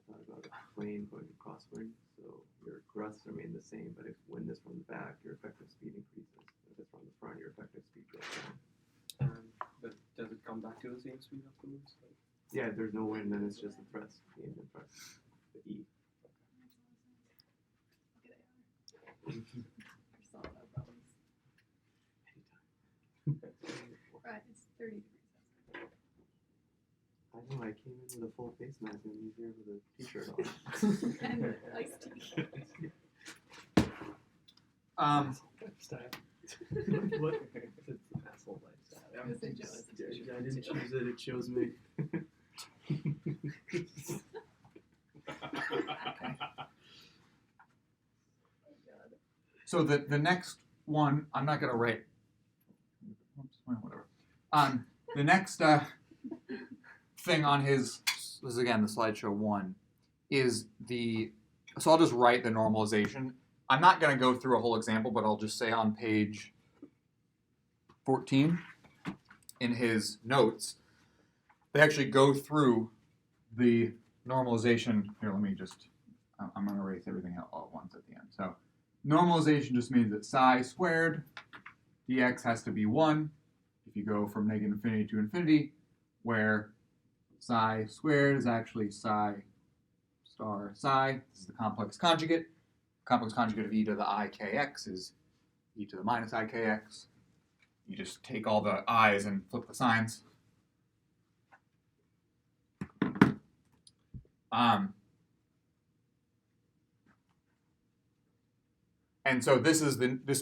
thought about a plane going across wings. So your thrusts remain the same, but if wind is from the back, your effective speed increases. If it's from the front, your effective speed goes down. But does it come back to the same speed afterwards? Yeah, if there's no wind, then it's just the thrust, the engine thrust, the E. Right, it's 30 degrees. I know, I came in with a full face mask and he's here with a t-shirt on. And iced tea. What? It's an asshole lifestyle. I was gonna say Joe has a t-shirt. I didn't choose it, it chose me. So the next one, I'm not going to write. Oops, well, whatever. The next thing on his, this is again the slideshow one, is the, so I'll just write the normalization. I'm not going to go through a whole example, but I'll just say on page 14 in his notes, they actually go through the normalization. Here, let me just, I'm going to erase everything out all at once at the end. So normalization just means that psi squared dx has to be 1 if you go from negative infinity to infinity, where psi squared is actually psi star psi. This is the complex conjugate. Complex conjugate of e to the ikx is e to the minus ikx. You just take all the i's and flip the signs. And so this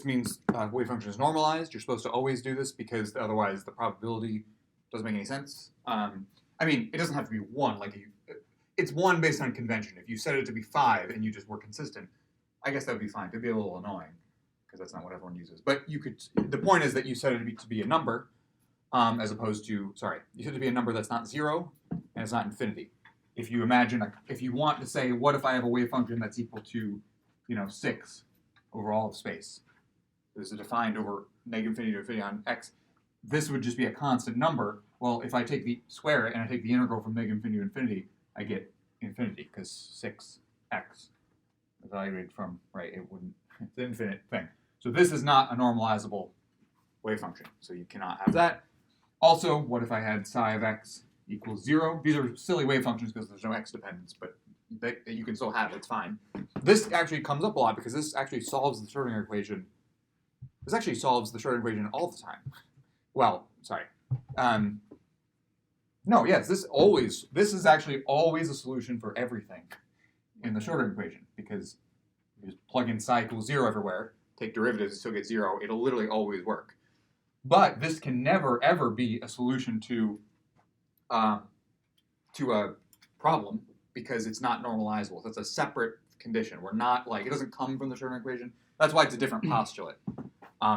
means wave function is normalized. You're supposed to always do this because otherwise the probability doesn't make any sense. I mean, it doesn't have to be 1. Like it's 1 based on convention. If you set it to be 5 and you just were consistent, I guess that would be fine. It'd be a little annoying because that's not what everyone uses. But you could. The point is that you set it to be a number, as opposed to, sorry, you set it to be a number that's not 0 and it's not infinity. If you imagine, if you want to say, what if I have a wave function that's equal to, 6 over all of space? This is defined over negative infinity to infinity on x. This would just be a constant number. Well, if I take the square and I take the integral from negative infinity to infinity, I get infinity because 6x evaluated from, right, it wouldn't, it's an infinite thing. So this is not a normalizable wave function. So you cannot have that. Also, what if I had psi of x equals 0? These are silly wave functions because there's no x dependence, but you can still have it, it's fine. This actually comes up a lot because this actually solves the Schrodinger equation. This actually solves the Schrodinger equation all the time. Well, sorry. No, yes, this is actually always a solution for everything in the Schrodinger equation because you just plug in psi equals 0 everywhere, take derivatives, and still get 0. It'll literally always work. But this can never, ever be a solution to a problem because it's not normalizable. That's a separate condition. We're not like, it doesn't come from the Schrodinger equation. That's why it's a different postulate.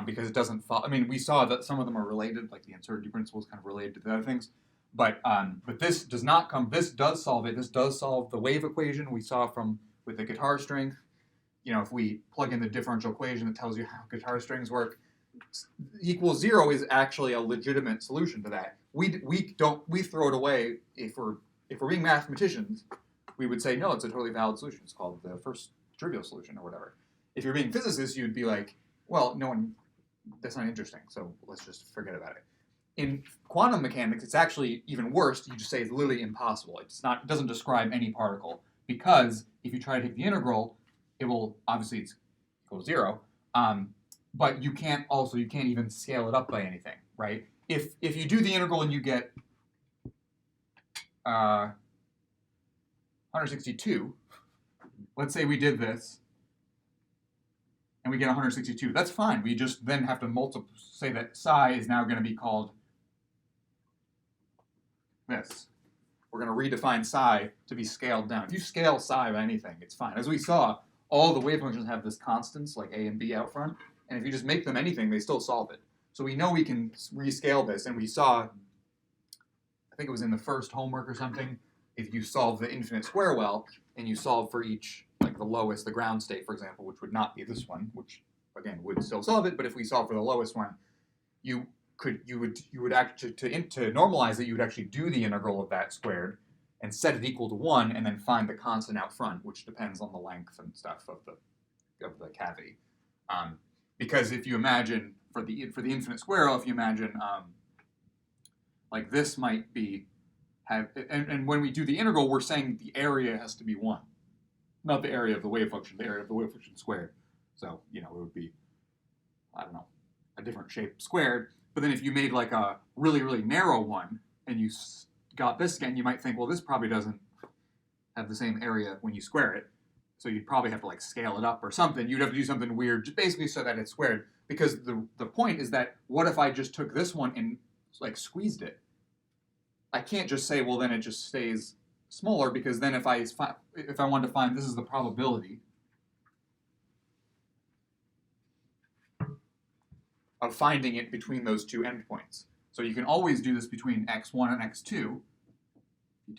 Because it doesn't follow. I mean, we saw that some of them are related, like the uncertainty principle is kind of related to the other things. But this does not come, this does solve it. This does solve the wave equation we saw with the guitar string. If we plug in the differential equation that tells you how guitar strings work, equals 0 is actually a legitimate solution to that. We throw it away if we're being mathematicians. We would say no, it's a totally valid solution. It's called the first trivial solution or whatever. If you're being physicists, you'd be like, well, that's not interesting, so let's just forget about it. In quantum mechanics, it's actually even worse. You just say it's literally impossible. It doesn't describe any particle because if you try to take the integral, it will obviously equal 0. But you can't even scale it up by anything, right? If you do the integral and you get 162, let's say we did this, and we get 162. That's fine. We just then have to say that psi is now going to be called this. We're going to redefine psi to be scaled down. If you scale psi by anything, it's fine. As we saw, all the wave functions have this constants, like a and b out front, and if you just make them anything, they still solve it. So we know we can rescale this, and we saw, I think it was in the first homework or something, if you solve the infinite square well, and you solve for each, like the lowest, the ground state, for example, which would not be this one, which again would still solve it, but if we solve for the lowest one, you would actually to normalize it, you would actually do the integral of that squared, and set it equal to 1, and then find the constant out front, which depends on the length and stuff of the cavity. Because if you imagine for the infinite square, if you imagine like this might be and when we do the integral, we're saying the area has to be 1, not the area of the wave function, the area of the wave function squared. So it would be, I don't know, a different shape squared. But then if you made like a really, really narrow one and you got this again, you might think, well, this probably doesn't have the same area when you square it. So you'd probably have to like scale it up or something. You'd have to do something weird, just basically so that it's squared. Because the point is that what if I just took this one and like squeezed it? I can't just say, well, then it just stays smaller, because then if I wanted to find, this is the probability of finding it between those two endpoints. So you can always do this between x1 and x2. You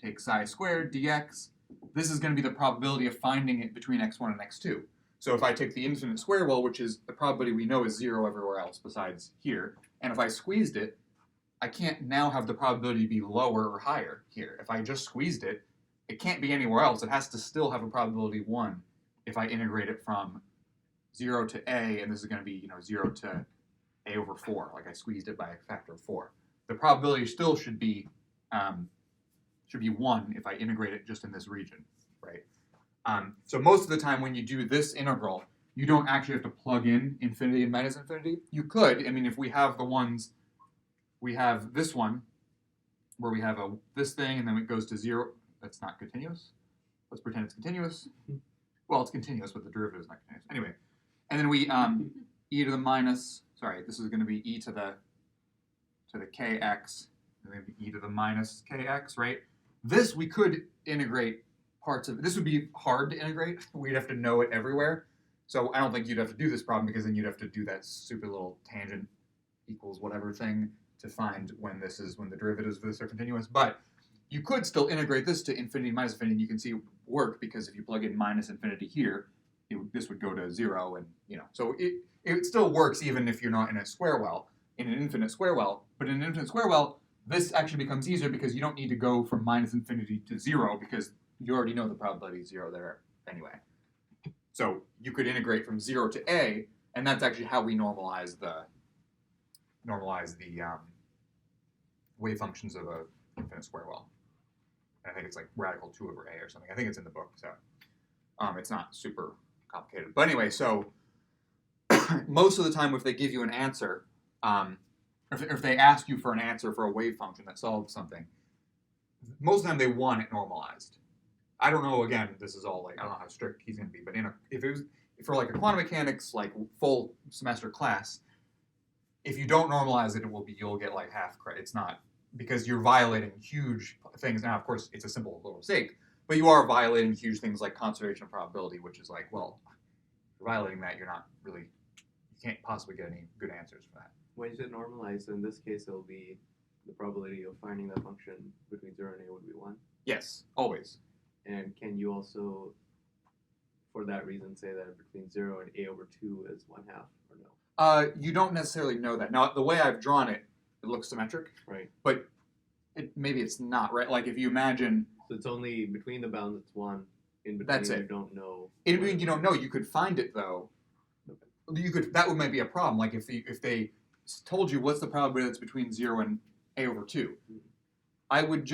take psi squared dx. This is going to be the probability of finding it between x1 and x2. So if I take the infinite square well, which is the probability we know is 0 everywhere else besides here, and if I squeezed it, I can't now have the probability be lower or higher here. If I just squeezed it, it can't be anywhere else. It has to still have a probability 1 if I integrate it from 0 to a, and this is going to be 0 to a over 4, like I squeezed it by a factor of 4. The probability still should be 1 if I integrate it just in this region, right? So most of the time when you do this integral, you don't actually have to plug in infinity and minus infinity. You could. I mean, if we have we have this one where we have this thing and then it goes to 0. That's not continuous. Let's pretend it's continuous. Well, it's continuous, but the derivative is not continuous. Anyway, and then we e to the minus. Sorry, this is going to be e to the kx, and then e to the minus kx, right? This we could integrate parts of it. This would be hard to integrate. We'd have to know it everywhere. So I don't think you'd have to do this problem, because then you'd have to do that super little tangent equals whatever thing to find when the derivatives of this are continuous. But you could still integrate this to infinity minus infinity, and you can see it work, because if you plug in minus infinity here, this would go to 0, and so it still works even if you're not in a square well, in an infinite square well. But in an infinite square well, this actually becomes easier, because you don't need to go from minus infinity to 0, because you already know the probability is 0 there anyway. So you could integrate from 0 to a, and that's actually how we normalize the wave functions of a infinite square well. I think it's like radical 2 over a or something. I think it's in the book, so it's not super complicated. But anyway, so most of the time if they give you an answer, if they ask you for an answer for a wave function that solves something, most of the time they want it normalized. I don't know, again, this is all like, I don't know how strict he's going to be, but if it was for like a quantum mechanics like full semester class, if you don't normalize it, you'll get like half credit. It's not, because you're violating huge things. Now, of course, it's a simple little mistake, but you are violating huge things like conservation of probability, which is like, well, if you're violating that, you can't possibly get any good answers for that. When you say normalized, in this case, it'll be the probability of finding that function between 0 and a would be 1. Yes, always. And can you also, for that reason, say that between 0 and a over 2 is 1/2, or no? You don't necessarily know that. Now, the way I've drawn it, it looks symmetric. Right. But maybe it's not, right? Like if you imagine... So it's only between the bounds it's 1. In between That's it. You don't know. In between you don't know. You could find it, though. That might be a problem. Like if they told you what's the probability that's between 0 and a over 2, I would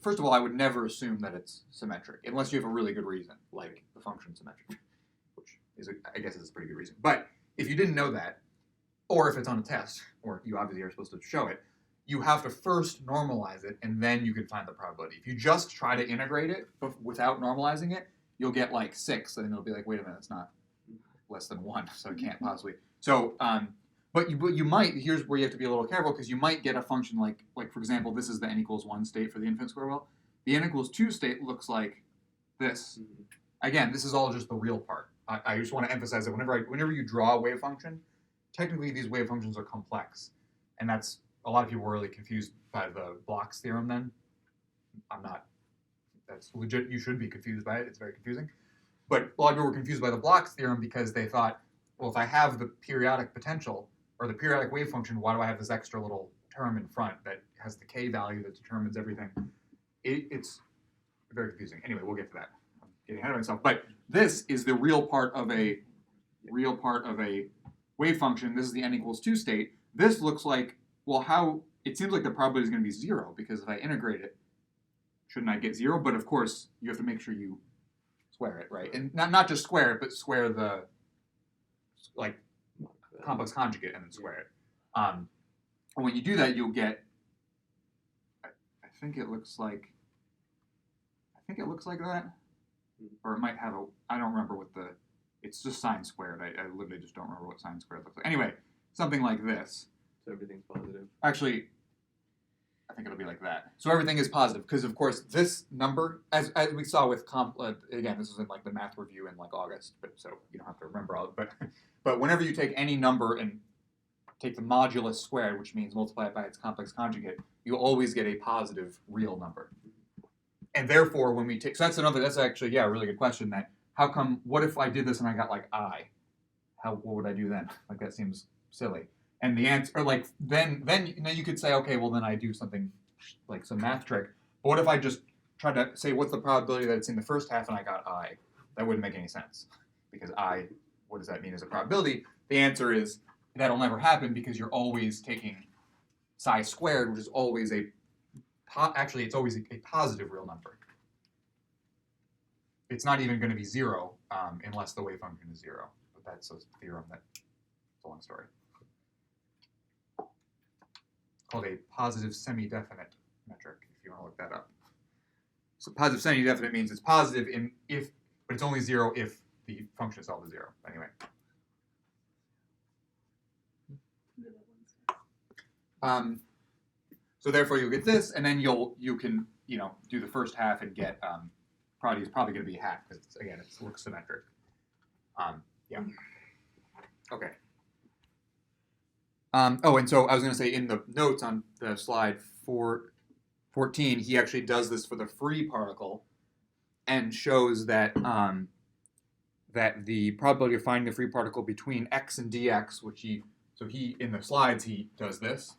first of all, I would never assume that it's symmetric unless you have a really good reason, like the function symmetric, which is I guess is a pretty good reason. But if you didn't know that, or if it's on a test, or you obviously are supposed to show it, you have to first normalize it, and then you can find the probability. If you just try to integrate it without normalizing it, you'll get like 6, and then it'll be like, wait a minute, it's not less than 1, so it can't possibly. So, but you might, here's where you have to be a little careful, because you might get a function like for example, this is the n equals 1 state for the infinite square well. The n equals 2 state looks like this. Again, this is all just the real part. I just want to emphasize that whenever you draw a wave function, technically these wave functions are complex, and that's a lot of people were really confused by the Bloch's theorem. Then I'm not. That's legit. You should be confused by it. It's very confusing. But a lot of people were confused by the Bloch's theorem because they thought, well, if I have the periodic potential or the periodic wave function, why do I have this extra little term in front that has the k value that determines everything? It's very confusing. Anyway, we'll get to that. I'm getting ahead of myself. But this is the real part of a wave function. This is the n equals 2 state. This looks like, well, how it seems like the probability is going to be 0 because if I integrate it, shouldn't I get 0? But of course, you have to make sure you square it, right? And not just square it, but square the like complex conjugate and then square it. And when you do that, you'll get. I think it looks like that, or it might have a. I don't remember what the. It's just sine squared. I literally just don't remember what sine squared looks like. Anyway, something like this. So everything's positive. Actually, I think it'll be like that. So everything is positive because, of course, this number, as we saw with again, this was in like the math review in like August, but so you don't have to remember all of it. But whenever you take any number and take the modulus squared, which means multiply it by its complex conjugate, you'll always get a positive real number. And therefore, when we take, so that's actually, a really good question. That how come? What if I did this and I got like I? What would I do then? Like that seems silly. And the answer, or like then you could say, okay, well then I do something like some math trick. But what if I just try to say what's the probability that it's in the first half and I got I? That wouldn't make any sense because I. What does that mean as a probability? The answer is that'll never happen because you're always taking psi squared, which is always it's always a positive real number. It's not even going to be 0 unless the wave function is 0. But that's a theorem it's a long story. Called a positive semi-definite metric, if you want to look that up. So positive semi-definite means it's positive but it's only 0 if the function itself is 0. Anyway. So therefore you'll get this, and then you can do the first half and get probably going to be a half because again it looks symmetric. Yeah. Okay. And so I was going to say in the notes on the slide 14, he actually does this for the free particle and shows that that the probability of finding the free particle between x and dx, he in the slides he does this.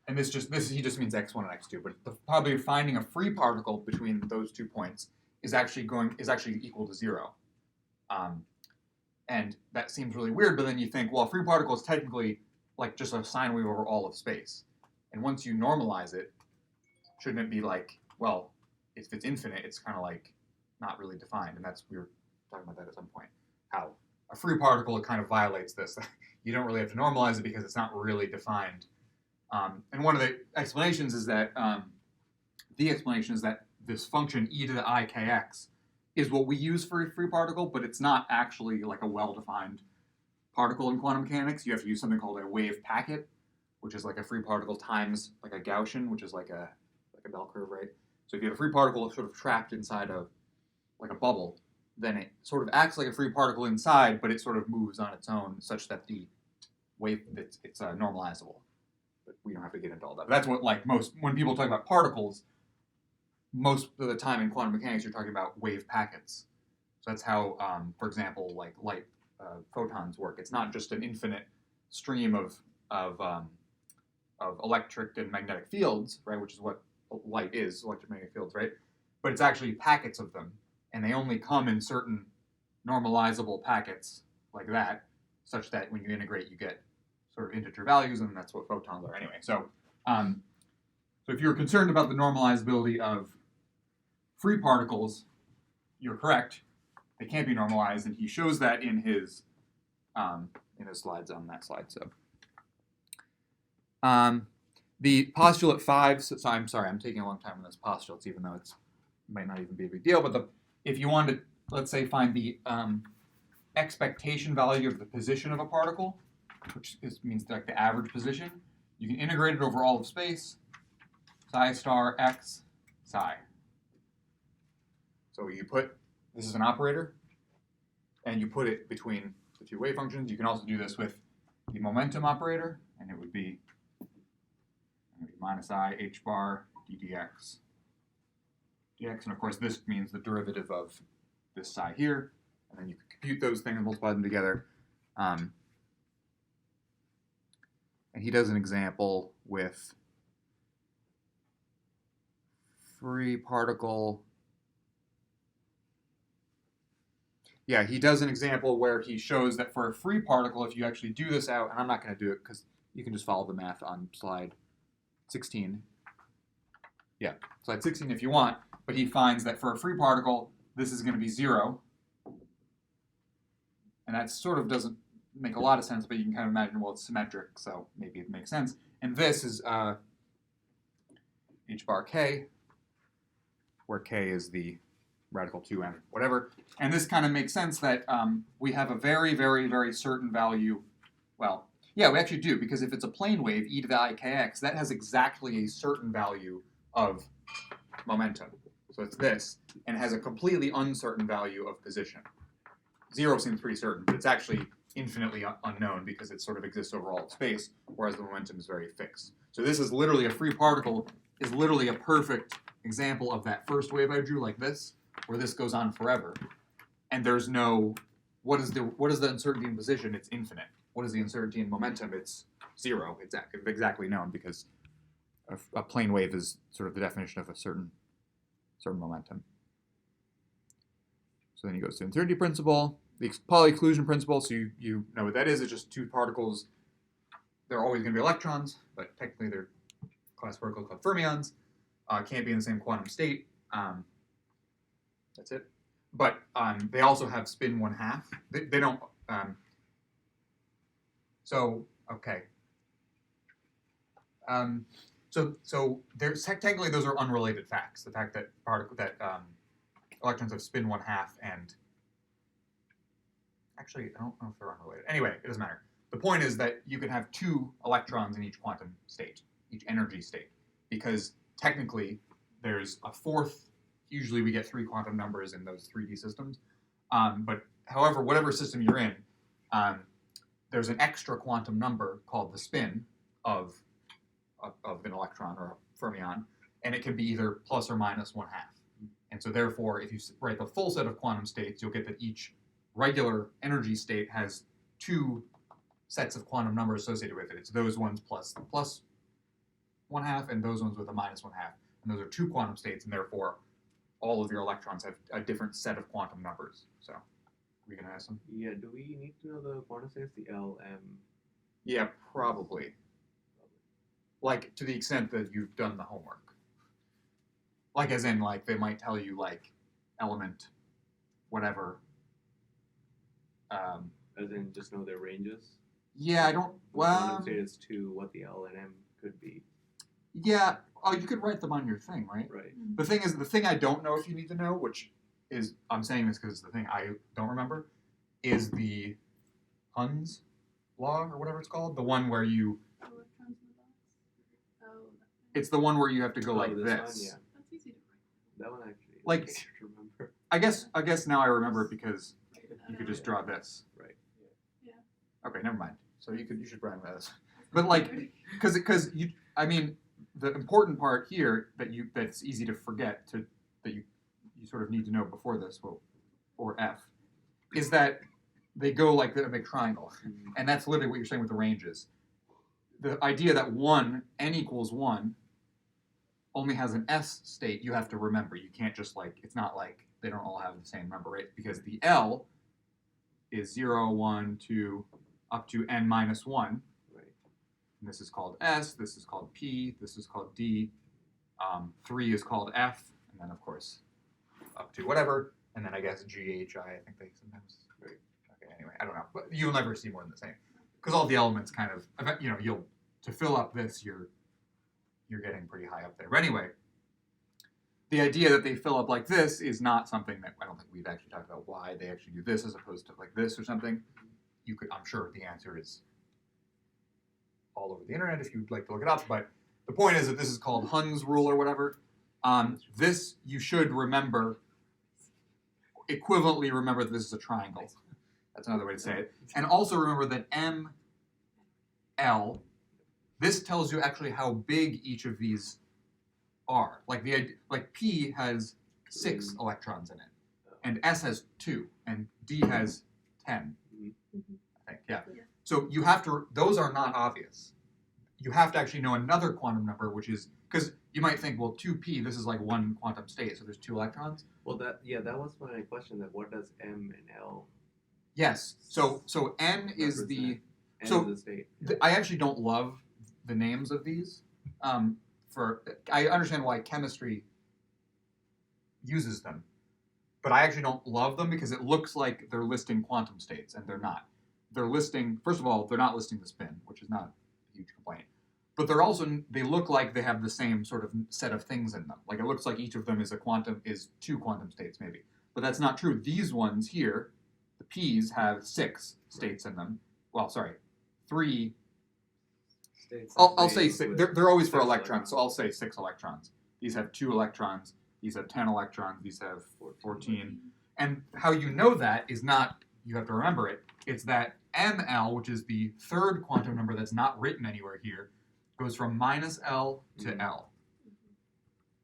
And he just means x1 and x2, but the probability of finding a free particle between those 2 points is actually equal to 0. And that seems really weird, but then you think, well, a free particle is technically like just a sine wave over all of space. And once you normalize it, shouldn't it be like, well, if it's infinite, it's kind of like not really defined. And we were talking about that at some point, how a free particle kind of violates this. You don't really have to normalize it because it's not really defined. And one of the explanations is that this function e to the I kx is what we use for a free particle, but it's not actually like a well-defined particle in quantum mechanics. You have to use something called a wave packet, which is like a free particle times like a Gaussian, which is like a bell curve, right? So if you have a free particle sort of trapped inside of like a bubble, then it sort of acts like a free particle inside, but it sort of moves on its own such that the wave it's normalizable. But we don't have to get into all that. But that's what when people talk about particles, most of the time in quantum mechanics, you're talking about wave packets. So that's how, for example, like light photons work. It's not just an infinite stream of electric and magnetic fields, right? Which is what light is, electromagnetic fields, right? But it's actually packets of them, and they only come in certain normalizable packets like that, such that when you integrate, you get sort of integer values, and that's what photons are anyway. So, so if you're concerned about the normalizability of free particles, you're correct. They can't be normalized, and he shows that in his slides on that slide. So, the postulate 5. So I'm sorry, I'm taking a long time on this postulates, even though it might not even be a big deal. But if you wanted to, let's say, find the expectation value of the position of a particle, which means like the average position, you can integrate it over all of space, psi star x psi. So this is an operator, and you put it between the two wave functions. You can also do this with the momentum operator, and it would be minus I h bar ddx dx. And of course, this means the derivative of this psi here, and then you can compute those things and multiply them together. And he does an example with free particle. Yeah, he does an example where he shows that for a free particle, if you actually do this out, and I'm not going to do it because you can just follow the math on slide 16. Yeah, slide 16 if you want, but he finds that for a free particle, this is going to be 0. And that sort of doesn't make a lot of sense, but you can kind of imagine, well, it's symmetric, so maybe it makes sense. And this is h bar k, where k is the radical 2m, whatever. And this kind of makes sense that we have a very, very, very certain value. Well, yeah, we actually do, because if it's a plane wave, e to the I kx, that has exactly a certain value of momentum. So it's this, and it has a completely uncertain value of position. 0 seems pretty certain, but it's actually infinitely unknown because it sort of exists over all of space, whereas the momentum is very fixed. So this is literally a free particle, is literally a perfect example of that first wave I drew like this, where this goes on forever. And there's no, what is the uncertainty in position? It's infinite. What is the uncertainty in momentum? It's 0. It's exactly known because a plane wave is sort of the definition of a certain momentum. So then he goes to uncertainty principle, the Pauli exclusion principle. So you know what that is. It's just two particles. They're always going to be electrons, but technically they're class particles called fermions. Can't be in the same quantum state. That's it. But they also have spin 1/2. They don't. So okay. So there's technically those are unrelated facts. The fact that electrons have spin 1/2 and actually I don't know if they're unrelated. Anyway, it doesn't matter. The point is that you can have 2 electrons in each quantum state, each energy state, because technically there's a 4th. Usually we get 3 quantum numbers in those 3D systems. But however, whatever system you're in, there's an extra quantum number called the spin of an electron or a fermion, and it can be either plus or minus 1/2. And so therefore, if you write the full set of quantum states, you'll get that each regular energy state has 2 sets of quantum numbers associated with it. It's those ones plus 1/2 and those ones with a minus 1/2. And those are 2 quantum states, and therefore all of your electrons have a different set of quantum numbers. So, we can ask them? Yeah, do we need to know the quantum states, the L, M? Yeah, probably. Like, to the extent that you've done the homework. Like, as in, like, they might tell you, like, element, whatever. As in, just know their ranges? Yeah, I don't, Quantum well, states to what the L and M could be. yeah, oh, you could write them on your thing, right? Right. The thing is, the thing I don't know if you need to know, which is, I'm saying this because it's the thing I don't remember, is the Hund's law, or whatever it's called, the one where you, Electrons in the box. Oh, it's the one where you have to go Oh, like this this. one, yeah. that's easy to write. That one actually is Like- easier to remember. I guess now I remember it because you could just draw this. Right. Yeah. Okay, never mind. So you should rhyme this. But like, because you, I mean, the important part here that's easy to forget that you sort of need to know before this, or F, is that they go like a big triangle, and that's literally what you're saying with the ranges. The idea that n equals 1 only has an S state you have to remember. You can't just like, it's not like they don't all have the same number, right? Because the L is 0, 1, 2, up to n minus 1. Right. And this is called S, this is called P, this is called D, 3 is called F, and then of course up to whatever, and then I guess G, H, I think they sometimes. Right. Okay, anyway, I don't know, but you'll never see more than the same. Because all the elements kind of, to fill up this, you're getting pretty high up there. But anyway, the idea that they fill up like this is not something that, I don't think we've actually talked about why they actually do this as opposed to like this or something. I'm sure the answer is all over the internet if you'd like to look it up, but the point is that this is called Hund's rule or whatever. This you should remember, equivalently remember that this is a triangle. That's another way to say it. And also remember that ML, this tells you actually how big each of these are. Like P has 6 electrons in it, and S has 2, and D has 10. I think, yeah. So you have to, those are not obvious. You have to actually know another quantum number, which is because you might think, well, 2p, this is like one quantum state, so there's 2 electrons. Well, that was my question. That what does M and L Yes. So n is the represent? So, N is the state. I actually don't love the names of these. I understand why chemistry uses them, but I actually don't love them because it looks like they're listing quantum states, and they're not. They're listing, first of all, they're not listing the spin, which is not a huge complaint. But they look like they have the same sort of set of things in them. Like it looks like each of them is 2 quantum states maybe. But that's not true. These ones here, the P's, have 6 states in them. Well, sorry, 3. States. I'll say States 6. with They're always for 6 electrons, so I'll say 6 electrons. These have 2 electrons. These have 10 electrons. These have 14. And how you know that is not, you have to remember it, it's that ML, which is the 3rd quantum number that's not written anywhere here, goes from minus L to L.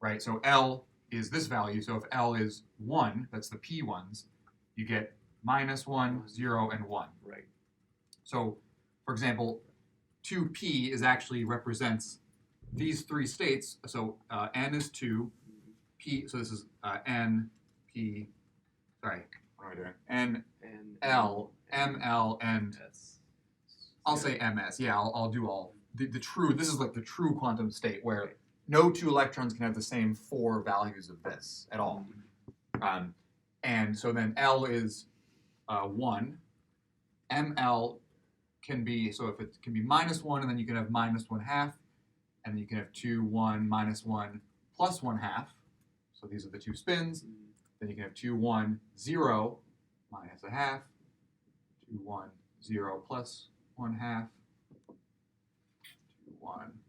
Right? So L is this value. So if L is 1, that's the P ones, you get -1, 0, and 1. Right. So, for example, 2p is actually represents these 3 states. So n is 2, p. So this is n, p. Sorry, what am I doing? N, And L, ml, and S. I'll say ms. Yeah, I'll do all the true. This is like the true quantum state where no 2 electrons can have the same 4 values of this at all. And so then L is 1. ML can be, so if it can be -1, and then you can have -1/2, and then you can have 2, 1, -1, plus 1/2. So these are the 2 spins. Then you can have 2, 1, 0, -1/2, 2, 1, 0, plus 1/2, 2, 1,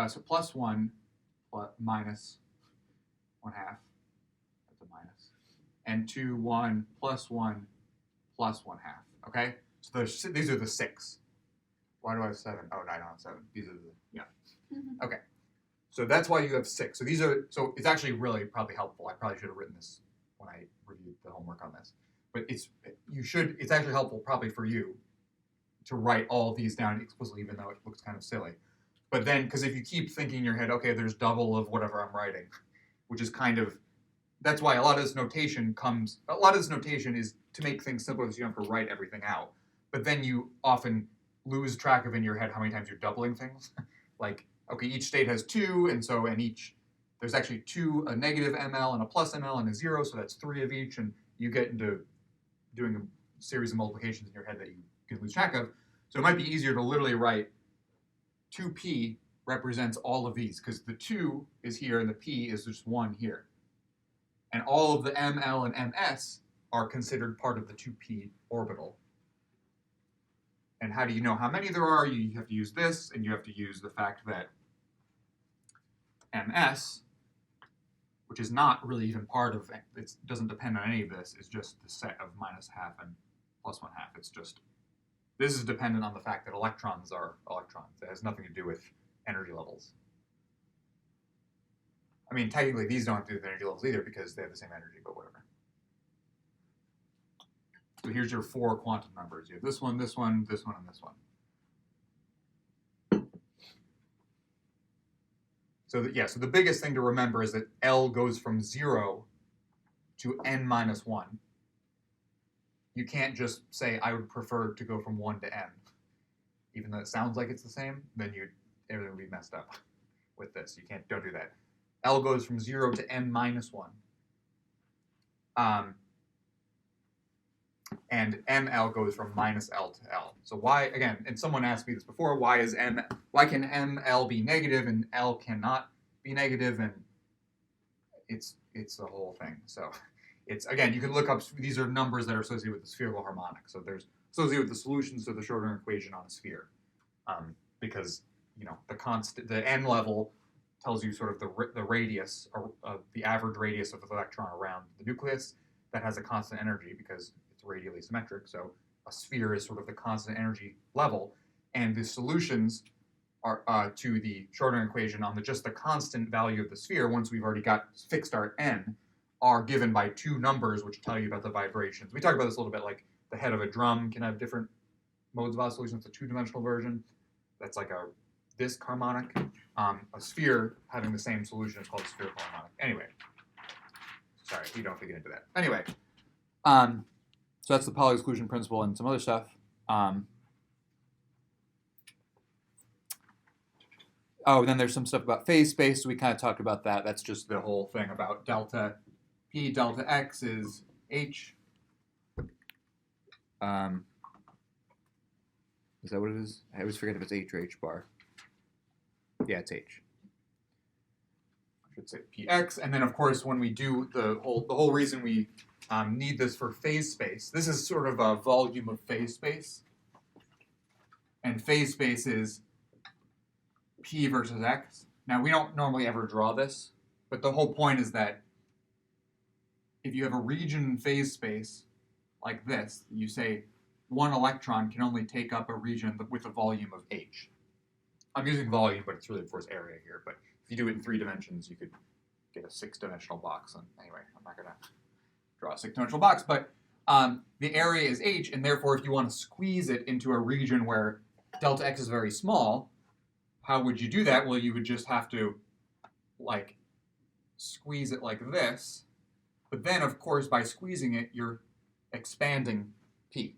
so plus 1, minus 1/2, that's a minus, and 2, 1, plus 1, plus 1/2, okay? So these are the 6. Why do I have 7? Oh, no, I don't have 7. These are the, yeah. Okay. So that's why you have 6. So so it's actually really probably helpful. I probably should have written this when I reviewed the homework on this. But it's actually helpful probably for you to write all these down explicitly, even though it looks kind of silly. But then, because if you keep thinking in your head, okay, there's double of whatever I'm writing, which is kind of, that's why a lot of this notation is to make things simpler so you don't have to write everything out. But then you often lose track of in your head how many times you're doubling things. Like, okay, each state has 2, and there's actually 2, a negative ML and a plus ML and a 0, so that's 3 of each, and you get into doing a series of multiplications in your head that you can lose track of. So it might be easier to literally write 2p represents all of these, because the 2 is here and the p is just 1 here. And all of the ML and MS are considered part of the 2p orbital. And how do you know how many there are? You have to use this, and you have to use the fact that MS, which is not really even part of it, doesn't depend on any of this, is just the set of -1/2 and +1/2. It's just, this is dependent on the fact that electrons are electrons. It has nothing to do with energy levels. I mean, technically these don't have to do with energy levels either because they have the same energy, but whatever. So here's your 4 quantum numbers. You have this one, this one, this one, and this one. So so the biggest thing to remember is that L goes from 0 to n-1. You can't just say, I would prefer to go from 1 to n. Even though it sounds like it's the same, then everything would be messed up with this. Don't do that. L goes from 0 to n-1. And ML goes from -L to L. So why, again, and someone asked me this before, why can ML be negative and L cannot be negative? And it's the whole thing. So it's, again, you can look up, these are numbers that are associated with the spherical harmonic. So there's associated with the solutions to the Schrodinger equation on a sphere. Because, the n level tells you sort of the radius, or the average radius of the electron around the nucleus that has a constant energy because radially symmetric, so a sphere is sort of the constant energy level, and the solutions are to the Schrodinger equation on just the constant value of the sphere, once we've already got fixed our n, are given by 2 numbers which tell you about the vibrations. We talked about this a little bit, like the head of a drum can have different modes of oscillation. It's a 2-dimensional version. That's like disk harmonic. A sphere having the same solution is called a spherical harmonic. Anyway, sorry, you don't have to get into that. Anyway, so that's the Pauli exclusion principle and some other stuff. Oh, then there's some stuff about phase space. So we kind of talked about that. That's just the whole thing about delta P delta X is H. Is that what it is? I always forget if it's H or H bar. Yeah, it's H. I should say Px. And then, of course, when we do the whole reason we need this for phase space, this is sort of a volume of phase space. And phase space is P versus X. Now, we don't normally ever draw this, but the whole point is that if you have a region in phase space like this, you say one electron can only take up a region with a volume of H. I'm using volume, but it's really, of course, area here. But if you do it in 3 dimensions, you could get a 6-dimensional box. And anyway, I'm not going to draw a 6-dimensional box, but the area is H, and therefore, if you want to squeeze it into a region where delta X is very small, how would you do that? Well, you would just have to, like, squeeze it like this. But then, of course, by squeezing it, you're expanding P,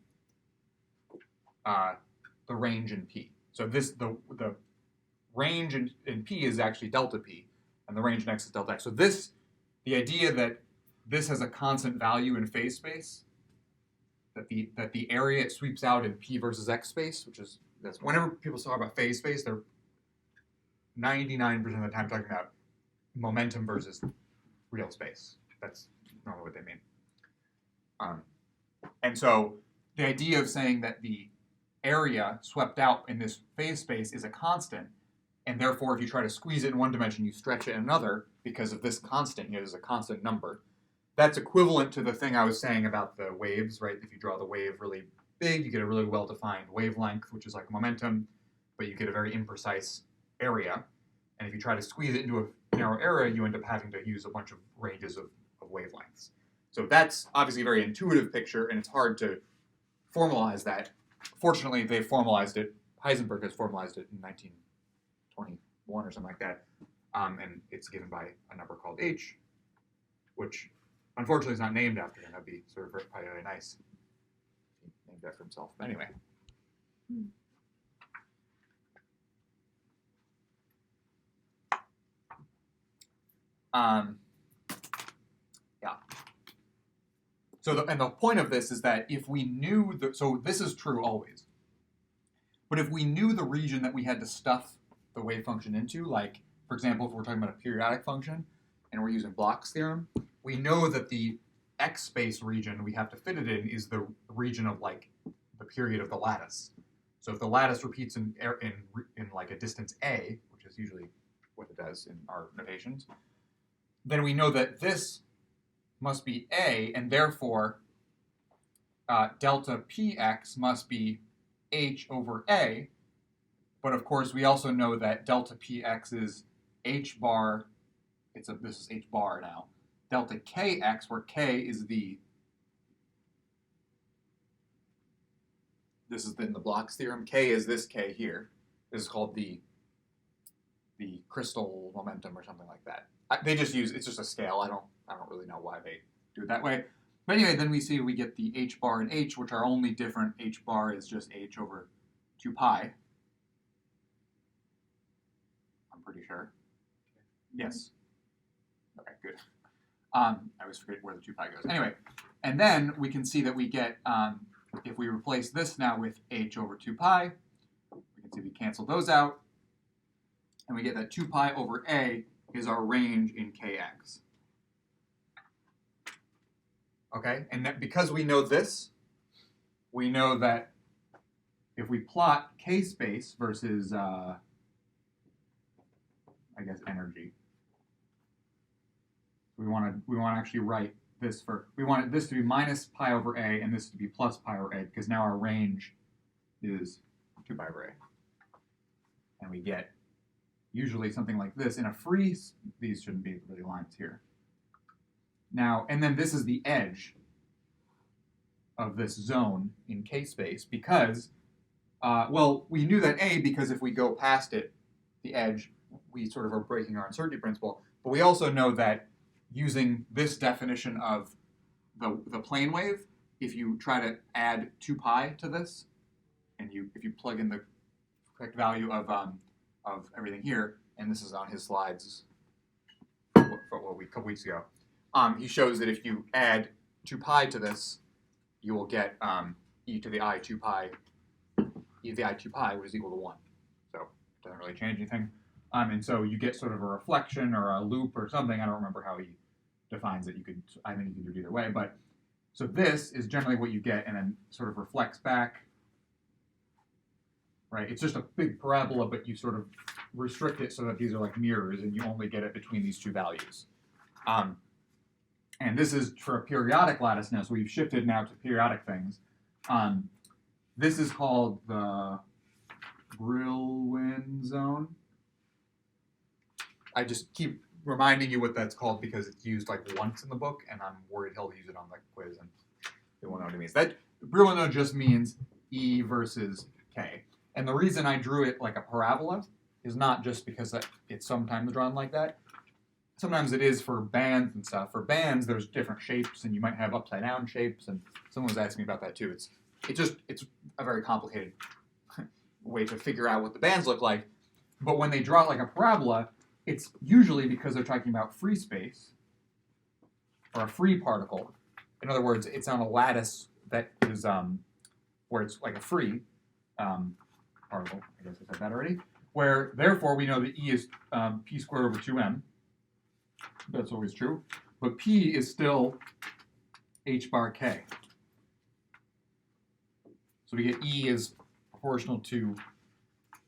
the range in P. So the range in P is actually delta P, and the range in X is delta X. So the idea that this has a constant value in phase space, that the area it sweeps out in P versus X space, that's whenever people talk about phase space, they're 99% of the time talking about momentum versus real space. That's normally what they mean. And so the idea of saying that the area swept out in this phase space is a constant, and therefore if you try to squeeze it in one dimension, you stretch it in another because of this constant. There's a constant number. That's equivalent to the thing I was saying about the waves, right? If you draw the wave really big, you get a really well-defined wavelength, which is like momentum, but you get a very imprecise area. And if you try to squeeze it into a narrow area, you end up having to use a bunch of ranges of wavelengths. So that's obviously a very intuitive picture, and it's hard to formalize that. Fortunately, they formalized it. Heisenberg has formalized it in 1921 or something like that, and it's given by a number called H, which unfortunately is not named after him. That'd be sort of probably really nice if he named after himself. But anyway. Yeah. So the point of this is that if we knew so this is true always. But if we knew the region that we had to stuff the wave function into, like for example, if we're talking about a periodic function and we're using Bloch's theorem, we know that the X space region we have to fit it in is the region of like the period of the lattice. So if the lattice repeats in like a distance a, which is usually what it does in our notations, then we know that this must be A, and therefore delta Px must be H over A. But of course, we also know that delta Px is H bar. This is H bar now. Delta Kx, where K is this is in the Bloch's theorem. K is this K here. This is called the crystal momentum or something like that. They just use, it's just a scale. I don't really know why they do it that way. But anyway, then we see we get the H bar and H, which are only different. H bar is just H over 2 pi. I'm pretty sure. Yes. Okay, good. I always forget where the 2 pi goes. Anyway, and then we can see that we get, if we replace this now with H over 2 pi, we can see we cancel those out. And we get that 2 pi over A is our range in Kx. Okay, and that because we know this, we know that if we plot K space versus, I guess, energy, we want to actually write this we want this to be minus pi over A and this to be plus pi over A, because now our range is 2 pi over A. And we get usually something like this. In a free, these shouldn't be really lines here. Now, and then this is the edge of this zone in K space because, well, we knew that A because if we go past it, the edge, we sort of are breaking our uncertainty principle. But we also know that using this definition of the plane wave, if you try to add 2 pi to this, and if you plug in the correct value of everything here, and this is on his slides for a couple weeks ago, he shows that if you add 2 pi to this, you will get e to the I 2 pi, e to the I 2 pi, which is equal to 1. So it doesn't really change anything. And so you get sort of a reflection or a loop or something. I don't remember how he defines it. I think you can do it either way. But so this is generally what you get, and then sort of reflects back. Right? It's just a big parabola, but you sort of restrict it so that these are like mirrors, and you only get it between these 2 values. And this is for a periodic lattice now, so we've shifted now to periodic things. This is called the Brillouin zone. I just keep reminding you what that's called because it's used like once in the book, and I'm worried he'll use it on the quiz and they won't know what it means. That Brillouin zone just means E versus K. And the reason I drew it like a parabola is not just because it's sometimes drawn like that. Sometimes it is for bands and stuff. For bands, there's different shapes, and you might have upside down shapes. And someone was asking me about that too. It's a very complicated way to figure out what the bands look like. But when they draw it like a parabola, it's usually because they're talking about free space or a free particle. In other words, it's on a lattice that is where it's like a free particle. I guess I said that already. Where therefore we know that E is p squared over 2m. That's always true. But P is still h bar k. So we get E is proportional to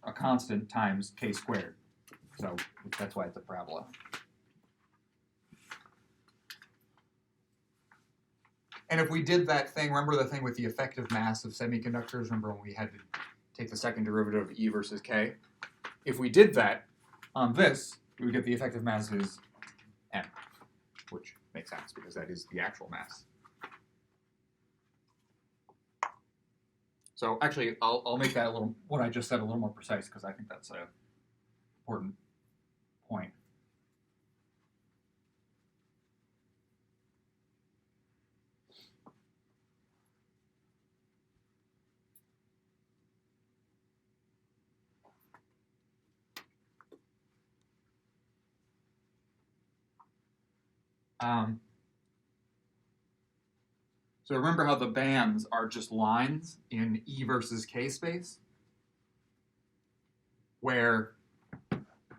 a constant times k squared. So that's why it's a parabola. And if we did that thing, remember the thing with the effective mass of semiconductors? Remember when we had to take the second derivative of E versus K? If we did that on this, we would get the effective mass is M, which makes sense because that is the actual mass. So actually, I'll make that what I just said a little more precise because I think that's an important point. So remember how the bands are just lines in E versus K space, where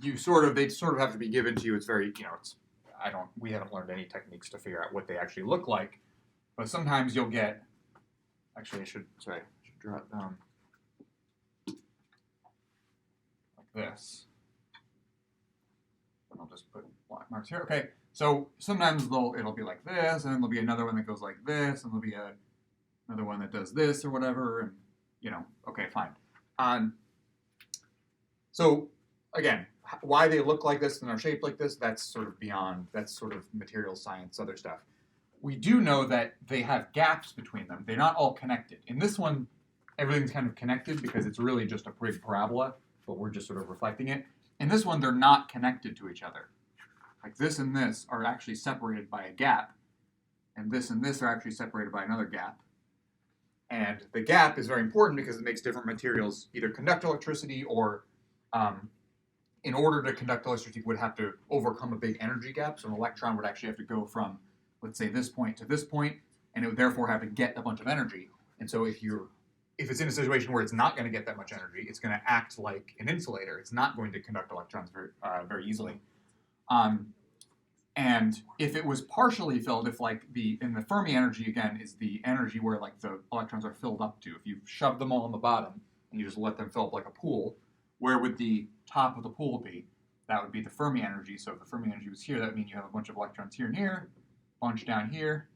they sort of have to be given to you. It's very, we haven't learned any techniques to figure out what they actually look like, but sometimes you'll get. Actually, I should draw it down like this. And I'll just put black marks here. Okay. So sometimes it'll be like this, and then there'll be another one that goes like this, and there'll be another one that does this or whatever, and okay, fine. So again, why they look like this and are shaped like this, that's sort of material science, other stuff. We do know that they have gaps between them. They're not all connected. In this one, everything's kind of connected because it's really just a big parabola, but we're just sort of reflecting it. In this one, they're not connected to each other. Like this and this are actually separated by a gap, and this are actually separated by another gap. And the gap is very important because it makes different materials either conduct electricity or, in order to conduct electricity, would have to overcome a big energy gap. So an electron would actually have to go from, let's say, this point to this point, and it would therefore have to get a bunch of energy. And so if it's in a situation where it's not going to get that much energy, it's going to act like an insulator. It's not going to conduct electrons very easily. And if it was partially filled, if like in the Fermi energy again is the energy where like the electrons are filled up to. If you shove them all on the bottom and you just let them fill up like a pool, where would the top of the pool be? That would be the Fermi energy. So if the Fermi energy was here, that would mean you have a bunch of electrons here and here, bunch down here,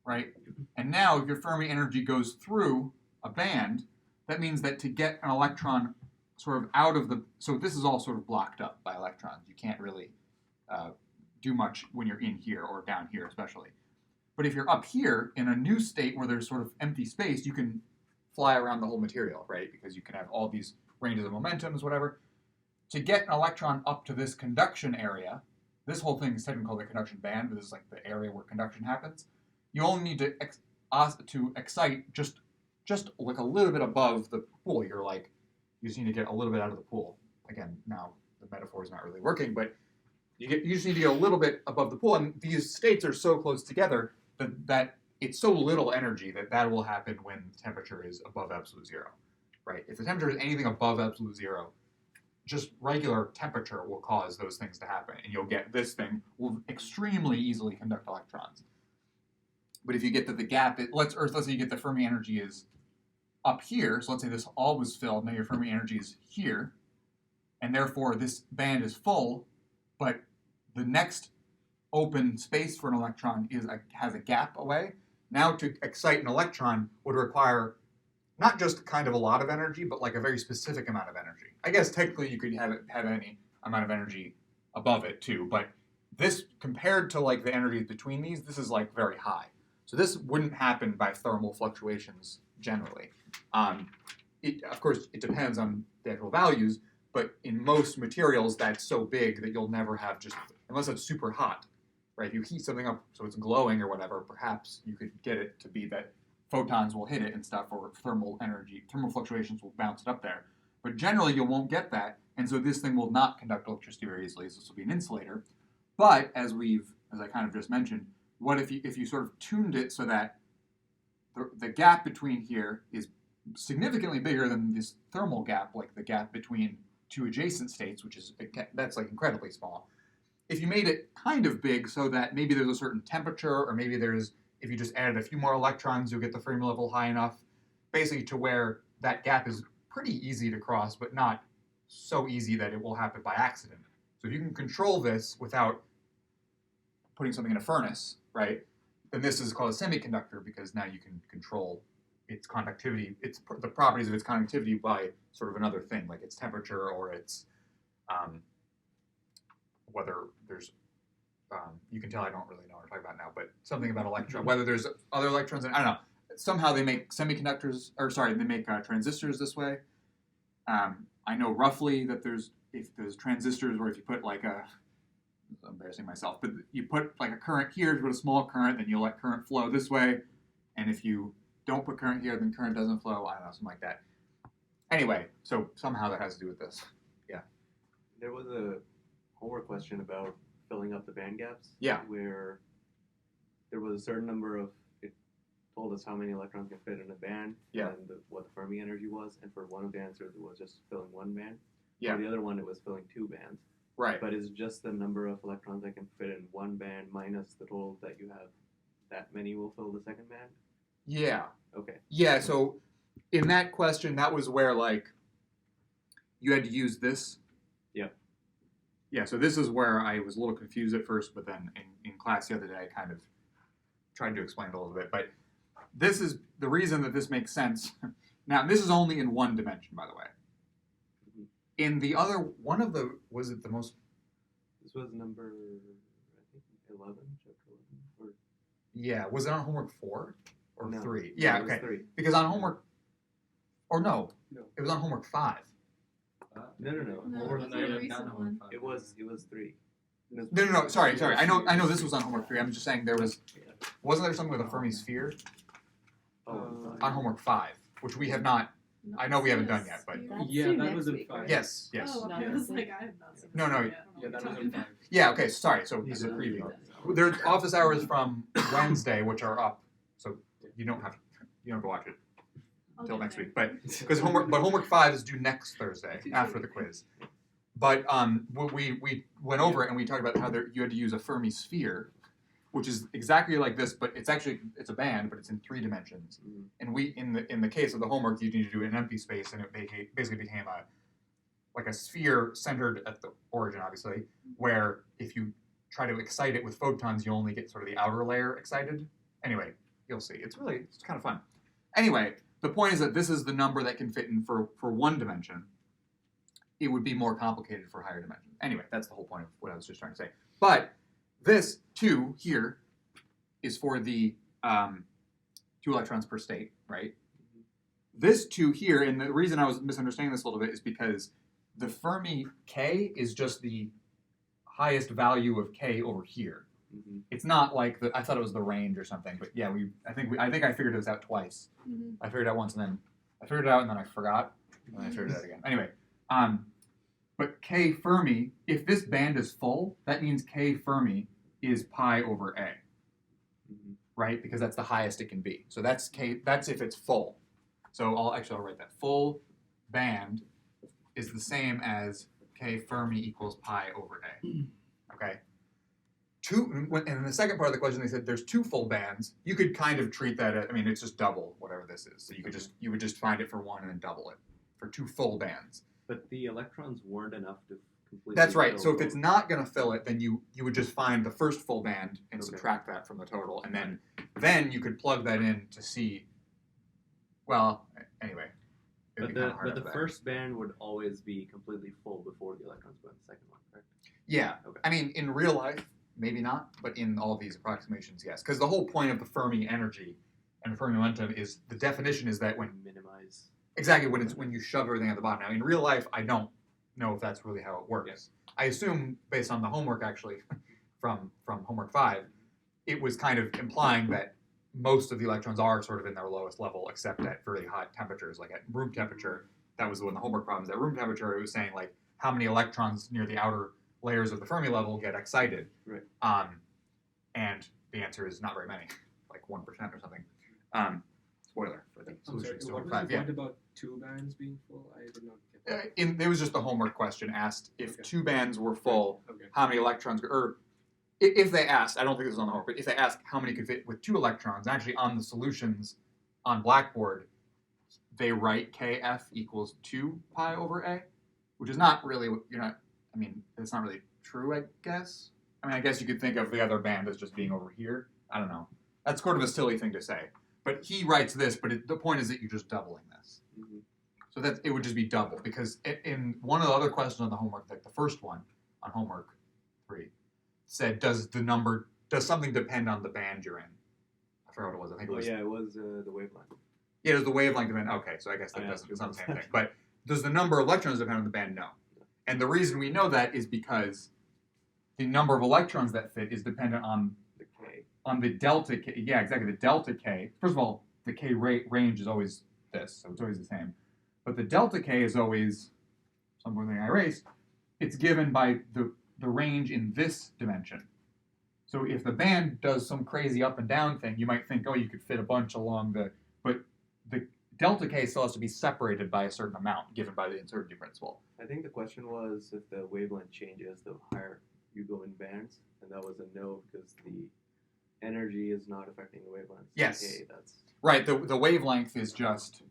right? And now if your Fermi energy goes through a band, that means that to get an electron sort of out of so this is all sort of blocked up by electrons. You can't really do much when you're in here or down here especially. But if you're up here in a new state where there's sort of empty space, you can fly around the whole material, right? Because you can have all these ranges of momentums, whatever. To get an electron up to this conduction area, this whole thing is technically called the conduction band, but this is like the area where conduction happens. You only need to excite just like a little bit above the pool. You just need to get a little bit out of the pool. Again, now the metaphor is not really working, but you just need to get a little bit above the pool, and these states are so close together that it's so little energy that will happen when the temperature is above absolute zero, right? If the temperature is anything above absolute zero, just regular temperature will cause those things to happen, and you'll get this thing will extremely easily conduct electrons. But if you get that the gap, let's say you get the Fermi energy is up here, so let's say this all was filled, now your Fermi energy is here, and therefore this band is full, but the next open space for an electron has a gap away. Now to excite an electron would require not just kind of a lot of energy, but like a very specific amount of energy. I guess technically you could have any amount of energy above it too, but this, compared to like the energies between these, this is like very high. So this wouldn't happen by thermal fluctuations generally. Of course, it depends on the actual values, but in most materials that's so big that you'll never have unless it's super hot, right? If you heat something up so it's glowing or whatever, perhaps you could get it to be that photons will hit it and stuff, or thermal fluctuations will bounce it up there. But generally you won't get that, and so this thing will not conduct electricity very easily, so this will be an insulator. But as I kind of just mentioned, what if you sort of tuned it so that the gap between here is significantly bigger than this thermal gap, like the gap between two adjacent states, that's like incredibly small. If you made it kind of big so that maybe there's a certain temperature, or maybe if you just added a few more electrons, you'll get the Fermi level high enough, basically to where that gap is pretty easy to cross, but not so easy that it will happen by accident. So if you can control this without putting something in a furnace, right, then this is called a semiconductor, because now you can control its conductivity, the properties of its conductivity by sort of another thing, like its temperature or its whether there's you can tell I don't really know what we're talking about now, but something about electron, whether there's other electrons, and I don't know. Somehow they make they make transistors this way. I know roughly that there's transistors where if you put I'm embarrassing myself, but you put like a current here, you put a small current, then you let current flow this way, and if you don't put current here, then current doesn't flow. I don't know, something like that. Anyway, so somehow that has to do with this. Yeah. There was a homework question about filling up the band gaps. Yeah. Where there was a certain number of, it told us how many electrons can fit in a band. Yeah. And what the Fermi energy was. And for one of the answers, it was just filling one band. Yeah. For the other one, it was filling two bands. Right. But it's just the number of electrons that can fit in one band minus the total that you have. That many will fill the second band? Yeah. Okay. Yeah, so in that question, that was where, like, you had to use this. Yeah. Yeah, so this is where I was a little confused at first, but then in class the other day, I kind of tried to explain it a little bit. But this is the reason that this makes sense. Now, this is only in one dimension, by the way. Mm-hmm. In the other, one of the, was it the most? This was number, I think, 11, chapter 11. Or, Yeah, was it on homework 4 or no, 3? Yeah, it was okay. 3. Because on homework, or no, No. it was on homework 5. No. No, Homework it's three. a recent one. It was 3. No, sorry. I know this was on homework 3. I'm just saying wasn't there something with a Fermi sphere Oh, on homework 5, which we have not, I know we haven't done yet, but That's Yeah, due that next was in week, 5. right? yes. Oh, okay. I was like, I have not seen No, this no, yet. I Yeah, don't that know was what in you're 5. Yeah, okay, sorry. So this is a preview. There's office hours from Wednesday, which are up, so you don't have to watch it I'll until get next there. week. But homework 5 is due next Thursday after the quiz. But we went over it and we talked about how you had to use a Fermi sphere, which is exactly like this, but it's a band, but it's in 3 dimensions. Mhm. And in the case of the homework, you need to do it in an empty space, and it basically became a sphere centered at the origin, obviously, where if you try to excite it with photons, you only get sort of the outer layer excited. Anyway, you'll see. It's kind of fun. Anyway, the point is that this is the number that can fit in for 1 dimension. It would be more complicated for higher dimensions. Anyway, that's the whole point of what I was just trying to say. But this 2 here is for the 2 electrons per state, right? this 2 here, and the reason I was misunderstanding this a little bit is because the Fermi K is just the highest value of K over here. Mm-hmm. It's not like I thought it was the range or something, but yeah, I think I figured this out twice. Mhm. I figured it out once, and then I figured it out, and then I forgot, and then I figured it out again. Anyway, but K Fermi, if this band is full, that means K Fermi is pi over A, Mm-hmm. right? Because that's the highest it can be. So that's K. That's if it's full. So I'll write that. Full band is the same as K Fermi equals pi over A. Okay. And in the second part of the question, they said there's 2 full bands. You could kind of treat that. I mean, it's just double whatever this is. So you would just find it for 1 and then double it for 2 full bands. But the electrons weren't enough to completely. That's right. fill So if both. it's not going to fill it, then you would just find the first full band and Okay. subtract that from the total, and then you could plug that in to see. Well, anyway. it'd But be the kinda hard but the after that. first band would always be completely full before the electrons go in the second one, correct? Yeah. Okay. I mean, in real life, maybe not, but in all these approximations, yes. Because the whole point of the Fermi energy and Fermi momentum is the definition is that when Minimize. exactly when you shove everything at the bottom. Now, in real life, I don't know if that's really how it works. Yes. I assume, based on the homework actually from homework 5, it was kind of implying that most of the electrons are sort of in their lowest level, except at very hot temperatures, like at room temperature. That was one of the homework problems. At room temperature, it was saying like how many electrons near the outer layers of the Fermi level get excited. Right. And the answer is not very many, like 1% or something. Spoiler for the I'm sorry, solutions to what homework was 5. the Yeah. point about 2 bands being full? I did not get that. It was just a homework question asked if Okay. 2 bands were full, Okay. how many electrons, or if they asked, I don't think this is on the homework, but if they asked how many could fit with 2 electrons, actually on the solutions on Blackboard, they write KF equals 2 pi over A, which is not really, it's not really true, I guess. I mean, I guess you could think of the other band as just being over here. I don't know. That's sort of a silly thing to say. But he writes this, but the point is that you're just doubling this. Mm-hmm. So that it would just be double, because in one of the other questions on the homework, like the first one on homework 3, said, does something depend on the band you're in? I forgot what it was. I think it was. it was the wavelength. Yeah, does the wavelength depend? Okay, so I guess that doesn't. It's not the same thing. But does the number of electrons depend on the band? No. And the reason we know that is because the number of electrons that fit is dependent on The K. the delta K. Yeah, exactly. The delta K. First of all, the K range is always this, so it's always the same. But the delta K is always something I erased. It's given by the range in this dimension. So if the band does some crazy up and down thing, you might think, oh, you could fit a bunch along but the delta K still has to be separated by a certain amount given by the uncertainty principle. I think the question was if the wavelength changes, the higher you go in bands, and that was a no because the energy is not affecting the wavelength. Yes. K, that's Right, the wavelength is just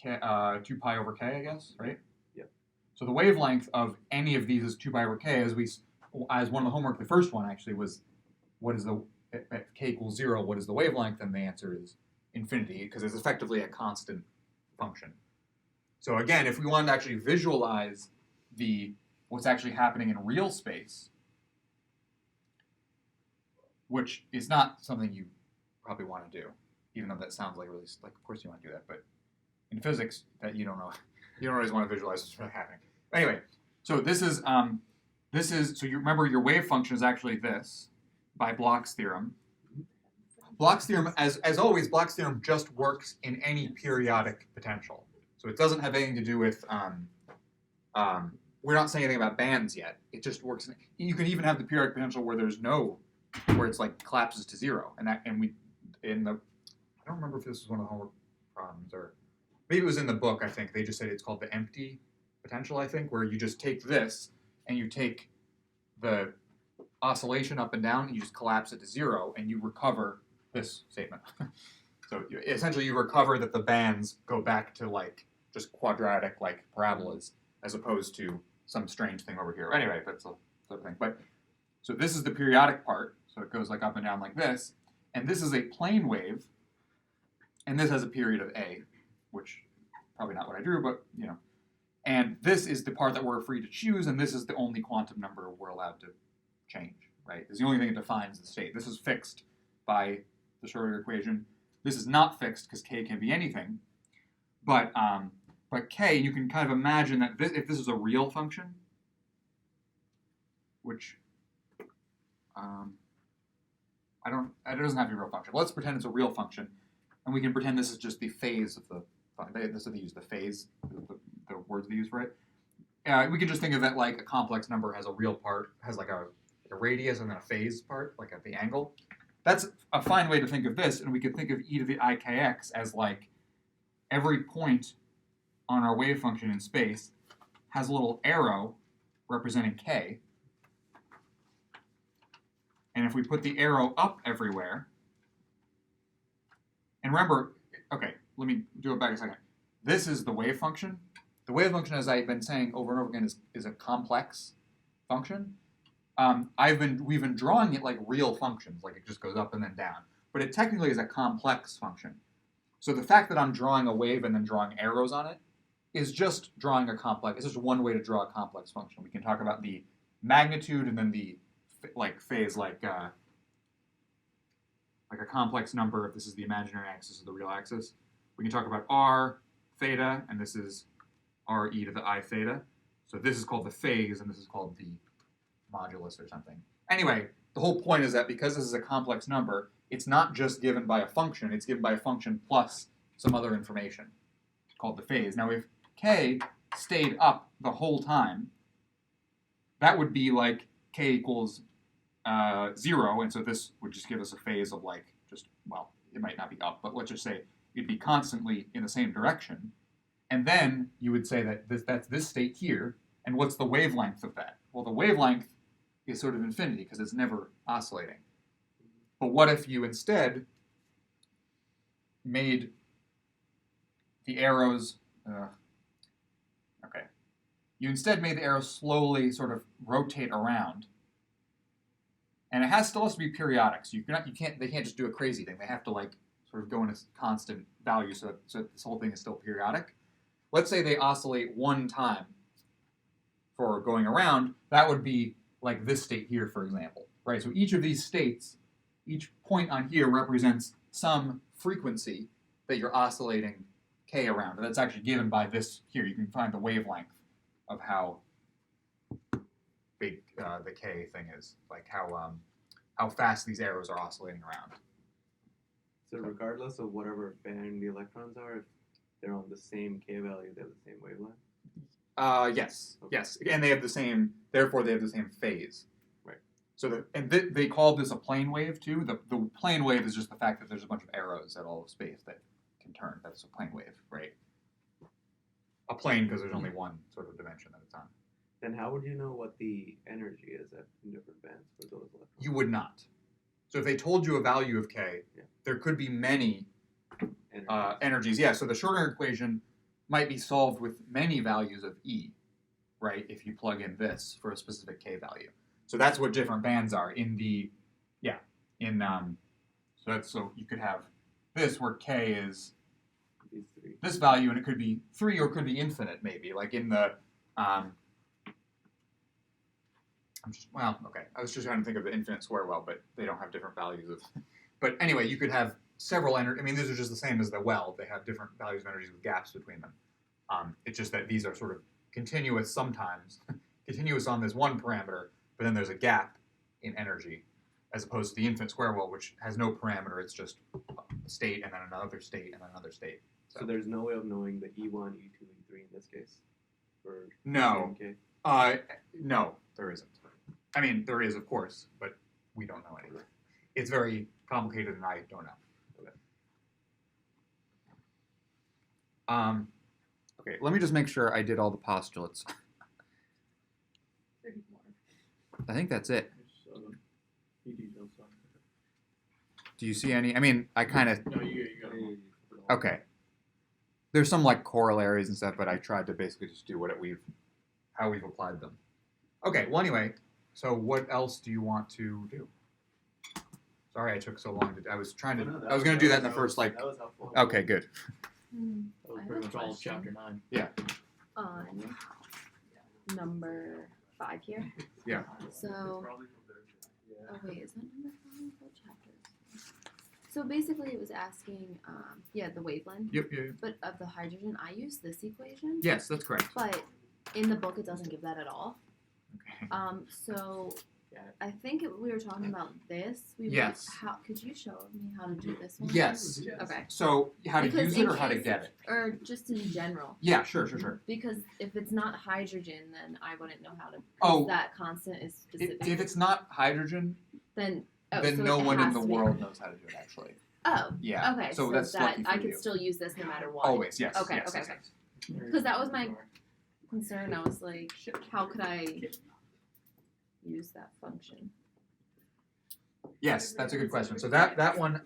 2 pi over k, I guess, right? Yep. So the wavelength of any of these is 2 pi over k, as one of the homework, the first one actually was, what is at k equals 0, what is the wavelength? And the answer is infinity, because it's effectively a constant function. So again, if we wanted to actually visualize what's actually happening in real space, which is not something you probably want to do, even though that sounds like really, like, of course you want to do that, but in physics, that you don't know, you don't always want to visualize what's really happening. Anyway, so this is, so you remember your wave function is actually this, by Bloch's theorem. Bloch's theorem, as always, Bloch's theorem just works in any periodic potential. So it doesn't have anything to do with, we're not saying anything about bands yet. It just works. You can even have the periodic potential where where it's like collapses to 0. I don't remember if this was one of the homework problems or maybe it was in the book, I think. They just said it's called the empty potential, I think, where you just take this and you take the oscillation up and down and you just collapse it to 0 and you recover this statement. So essentially you recover that the bands go back to like just quadratic like parabolas as opposed to some strange thing over here. Anyway, that's a sort of thing. But so this is the periodic part. So it goes like up and down like this. And this is a plane wave. And this has a period of A, which probably not what I drew, but you know. And this is the part that we're free to choose, and this is the only quantum number we're allowed to change, right? It's the only thing that defines the state. This is fixed by the Schrodinger equation. This is not fixed because k can be anything, but k, you can kind of imagine that if this is a real function, which it doesn't have to be a real function. Let's pretend it's a real function, and we can pretend this is just the phase of the function. This is they use the phase, the words they use for it. We can just think of it like a complex number has a real part, has like a radius and then a phase part, like at the angle. That's a fine way to think of this, and we could think of e to the ikx as like every point on our wave function in space has a little arrow representing k. And if we put the arrow up everywhere, and remember, okay, let me do it back a second. This is the wave function. The wave function, as I've been saying over and over again, is a complex function. We've been drawing it like real functions, like it just goes up and then down. But it technically is a complex function. So the fact that I'm drawing a wave and then drawing arrows on it is just drawing a complex. It's just one way to draw a complex function. We can talk about the magnitude and then the phase, like a complex number. If this is the imaginary axis, this is the real axis. We can talk about r theta, and this is r e to the I theta. So this is called the phase, and this is called the modulus or something. Anyway, the whole point is that because this is a complex number, it's not just given by a function, it's given by a function plus some other information called the phase. Now, if k stayed up the whole time, that would be like k equals 0, and so this would just give us a phase of like well, it might not be up, but let's just say it'd be constantly in the same direction. And then you would say that that's this state here, and what's the wavelength of that? Well, the wavelength is sort of infinity because it's never oscillating. But what if you instead made the arrows, you instead made the arrows slowly sort of rotate around, and it still has to be periodic. So they can't just do a crazy thing. They have to like sort of go in a constant value, so this whole thing is still periodic. Let's say they oscillate one time for going around. That would be like this state here, for example, right? So each of these states, each point on here represents some frequency that you're oscillating k around. And that's actually given by this here. You can find the wavelength of how big the k thing is, like how fast these arrows are oscillating around. So regardless of whatever band the electrons are, if they're on the same k value, they have the same wavelength? Yes, yes, and they have the same. Therefore, they have the same phase. Right. So they call this a plane wave too. The plane wave is just the fact that there's a bunch of arrows at all of space that can turn. That's a plane wave, right? A plane because there's only one sort of dimension at a time. Then how would you know what the energy is in different bands for those electrons? You would not. So if they told you a value of k, there could be many energies. Yeah. So the Schrodinger equation might be solved with many values of E, right, if you plug in this for a specific k value. So that's what different bands are so you could have this where k is These three. this value, and it could be 3 or it could be infinite maybe, like in the I was just trying to think of the infinite square well, but they don't have different values of but anyway, you could have several these are just the same as the well. They have different values of energies with gaps between them. It's just that these are sort of continuous sometimes, continuous on this one parameter, but then there's a gap in energy, as opposed to the infinite square well, which has no parameter. It's just a state and then another state and then another state. So there's no way of knowing the E1, E2, E3 in this case? For No. K? No, there isn't. I mean, there is, of course, but we don't know anything. It's very complicated, and I don't know. Okay, let me just make sure I did all the postulates. 34. I think that's it. He details on Do you see any? I mean, I kind of... No, you got it. Okay. There's some like corollaries and stuff, but I tried to basically just do how we've applied them. Okay, well anyway, so what else do you want to do? Sorry I took so long to I was trying to I was going to do that in the first like That was helpful. okay, good. That was I pretty have much a all of chapter question. 9. On number 5 here. Yeah. So, oh wait, is that number 5? What chapter is it? So basically, it was asking, the wavelength, Yep. Yeah. but of the hydrogen, I used this equation. Yes, that's correct. But in the book, it doesn't give that at all. Okay. So Yeah. I think we were talking about this. Yes. How could you show me how to do this one? Yes. Okay. So how to Because use in it or how to case- get it? Or just in general. Yeah, sure. Because if it's not hydrogen, then I wouldn't know how to. Oh. That constant is specific. If it's not hydrogen, then then so no it one in has the to be- world knows how to do it actually. Oh. Yeah. Okay. So that's that lucky for I could you. still use this no matter what. Always, yes. Okay, yes, okay, yes, okay. yes. Because that was my concern. I was like, how could I use that function? Yes, that's a good question. So that one,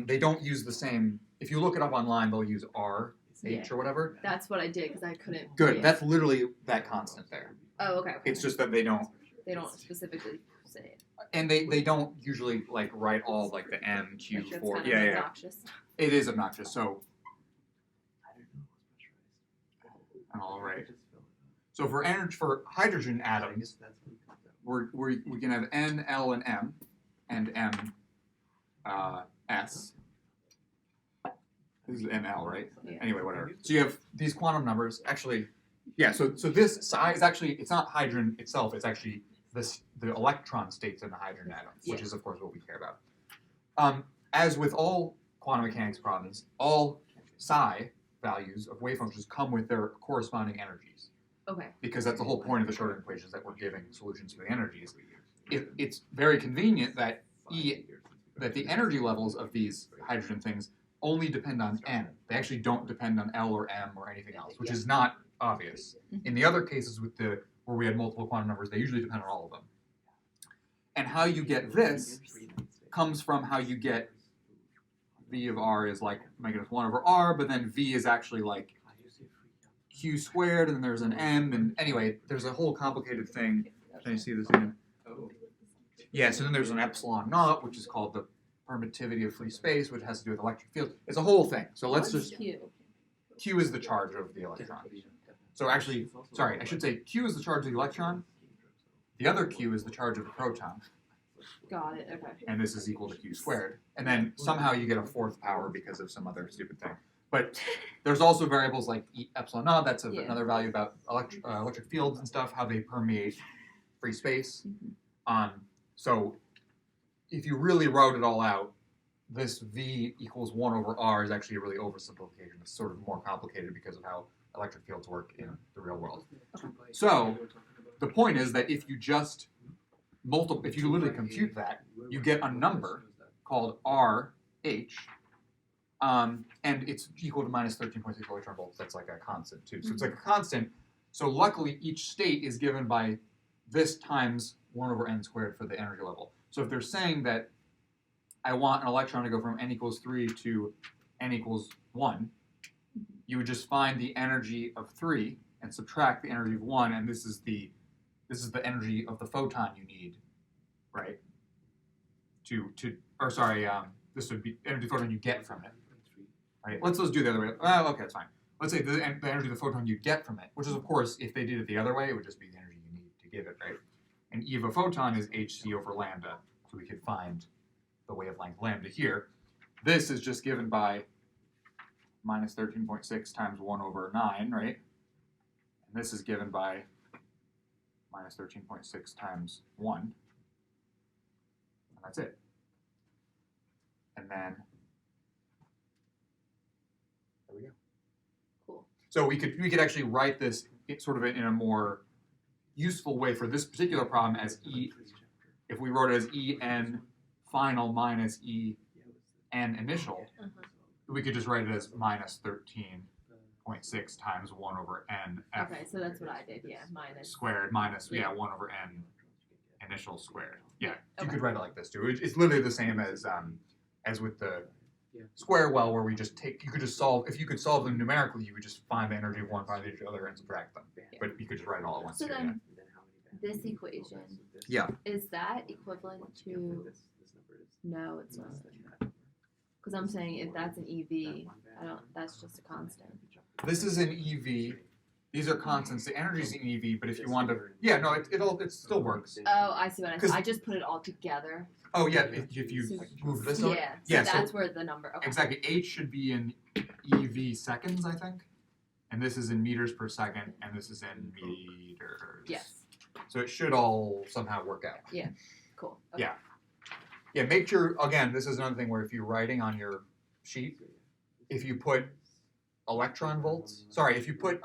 they don't use the same. If you look it up online, they'll use R, H, Yeah. or whatever. That's what I did because I couldn't. Good. read. That's literally that constant there. Oh, okay. It's just that they don't, They don't specifically say it. and they don't usually like write all like the M, Q, Which that's 4. kind Yeah, of yeah. obnoxious. It is obnoxious. So all right. So for energy for hydrogen atoms, we can have N, L, and M, and M, S. This is NL, right? Yeah. Anyway, whatever. So you have these quantum numbers. Actually, yeah. So this psi is actually, it's not hydrogen itself. It's actually the electron states in the hydrogen atom, which Yeah. is of course what we care about. As with all quantum mechanics problems, all psi values of wave functions come with their corresponding energies, Okay. because that's the whole point of the Schrodinger equations, that we're giving solutions to the energies. It's very convenient that the energy levels of these hydrogen things only depend on N. They actually don't depend on L or M or anything else, which is not obvious. In the other cases where we had multiple quantum numbers, they usually depend on all of them. And how you get this comes from how you get V of R is like -1 over R, but then V is actually like Q squared, and then there's an M, and anyway, there's a whole complicated thing. Can you see this again? Oh. Yeah, so then there's an epsilon naught, which is called the permittivity of free space, which has to do with electric field. It's a whole thing. So let's What's just, Q? Q is the charge of the electron. So actually, sorry, I should say Q is the charge of the electron. The other Q is the charge of the proton, Got it. Okay. and this is equal to Q squared. And then somehow you get a fourth power because of some other stupid thing. But there's also variables like epsilon naught, that's Yeah. another value about electric fields and stuff, how they permeate free space. So if you really wrote it all out, this V equals 1 over R is actually a really oversimplification. It's sort of more complicated because of how electric fields work in the real world. So, the point is that if you just if you literally compute that, you get a number called RH, and it's equal to minus 13.6 electron volts. That's like a constant too. So it's like a constant. So luckily, each state is given by this times 1 over n squared for the energy level. So if they're saying that I want an electron to go from n equals 3 to n equals 1, you would just find the energy of 3 and subtract the energy of 1, and this is the energy of the photon you need, right? This would be energy of the photon you get from it, right? Let's do the other way. Okay, that's fine. Let's say the energy of the photon you get from it, which is of course, if they did it the other way, it would just be the energy you need to give it, right? And E of a photon is hc over lambda, so we could find the wavelength lambda here. This is just given by minus 13.6 times 1 over 9, right? And this is given by minus 13.6 times 1. And that's it. And then, there we go. Cool. So we could actually write this sort of in a more useful way for this particular problem as E, if we wrote it as En final minus En initial, we could just write it as minus 13.6 times 1 over N F Okay, so that's what I did. Yeah, minus. squared minus 1 over N initial squared. Yeah, you Okay. could write it like this too. It's literally the same as with the square well, where we just you could just solve, if you could solve them numerically, you would just find the energy of one, find the other, and subtract them. But you could just write it all at once. So here, then, this equation. Yeah. Is that equivalent to? No, it's not. Because I'm saying if that's an EV, I don't. That's just a constant. This is an EV, These are constants. The energy's in EV, but if you want to, yeah, no, it still works. Oh, I see what I 'Cause- said. I just put it all together. Oh yeah, if you So- move this over, Yeah, so yeah, so- that's where the number. Okay. exactly. H should be in EV seconds, I think, and this is in meters per second, and this is in meters. Yes. So it should all somehow work out. Cool. Okay. Yeah. Yeah, make sure, again, this is another thing where if you're writing on your sheet, if you put electron volts, sorry, if you put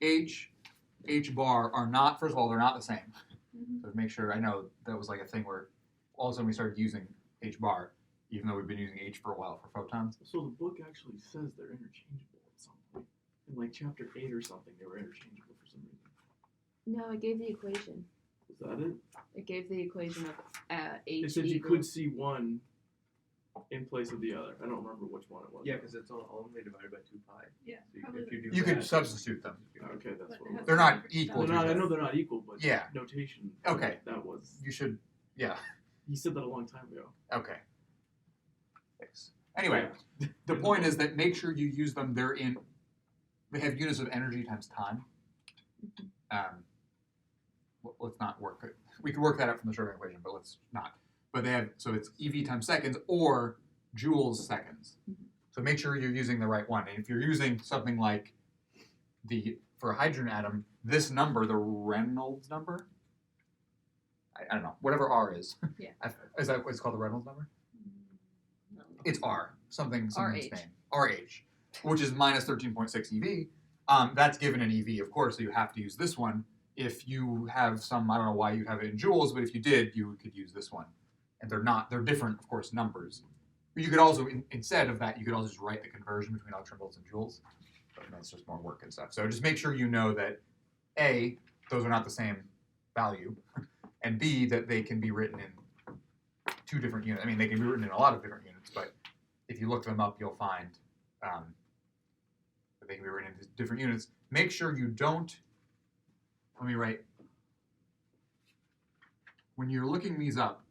H bar are not, first of all, they're not the same. So make sure, I know that was like a thing where all of a sudden we started using H bar, even though we've been using H for a while for photons. So the book actually says they're interchangeable at some point. In like chapter 8 or something, they were interchangeable for some reason. No, it gave the equation. Was that it? It gave the equation of It H said you equals. could see one in place of the other. I don't remember which one it was. Yeah, because it's all only divided by 2 pi. Yeah, So probably if you do You could that- substitute them. Okay, that's But what it it has was. They're not equal They're to not, each I other. know they're not equal, but Yeah. notation. Okay. That was. You should, yeah, He said that a long time ago. okay. Thanks. Anyway, the point is that make sure you use them. They have units of energy times time. Let's not work it. We could work that out from the Schrodinger equation, but let's not. But they have, so it's EV times seconds or joules seconds. So make sure you're using the right one. And if you're using something like for a hydrogen atom, this number, the Reynolds number, I don't know, whatever R is. Yeah. Is that what's called the Reynolds number? No. It's R, something's RH. name, RH, which is minus 13.6 EV. That's given in EV, of course, so you have to use this one. If you have some, I don't know why you have it in joules, but if you did, you could use this one. And they're different, of course, numbers. But you could also, instead of that, you could also just write the conversion between electron volts and joules. But that's just more work and stuff. So just make sure you know that A, those are not the same value, and B, that they can be written in 2 different units. I mean, they can be written in a lot of different units, but if you look them up, you'll find that they can be written in different units. Make sure you don't, let me write, when you're looking these up,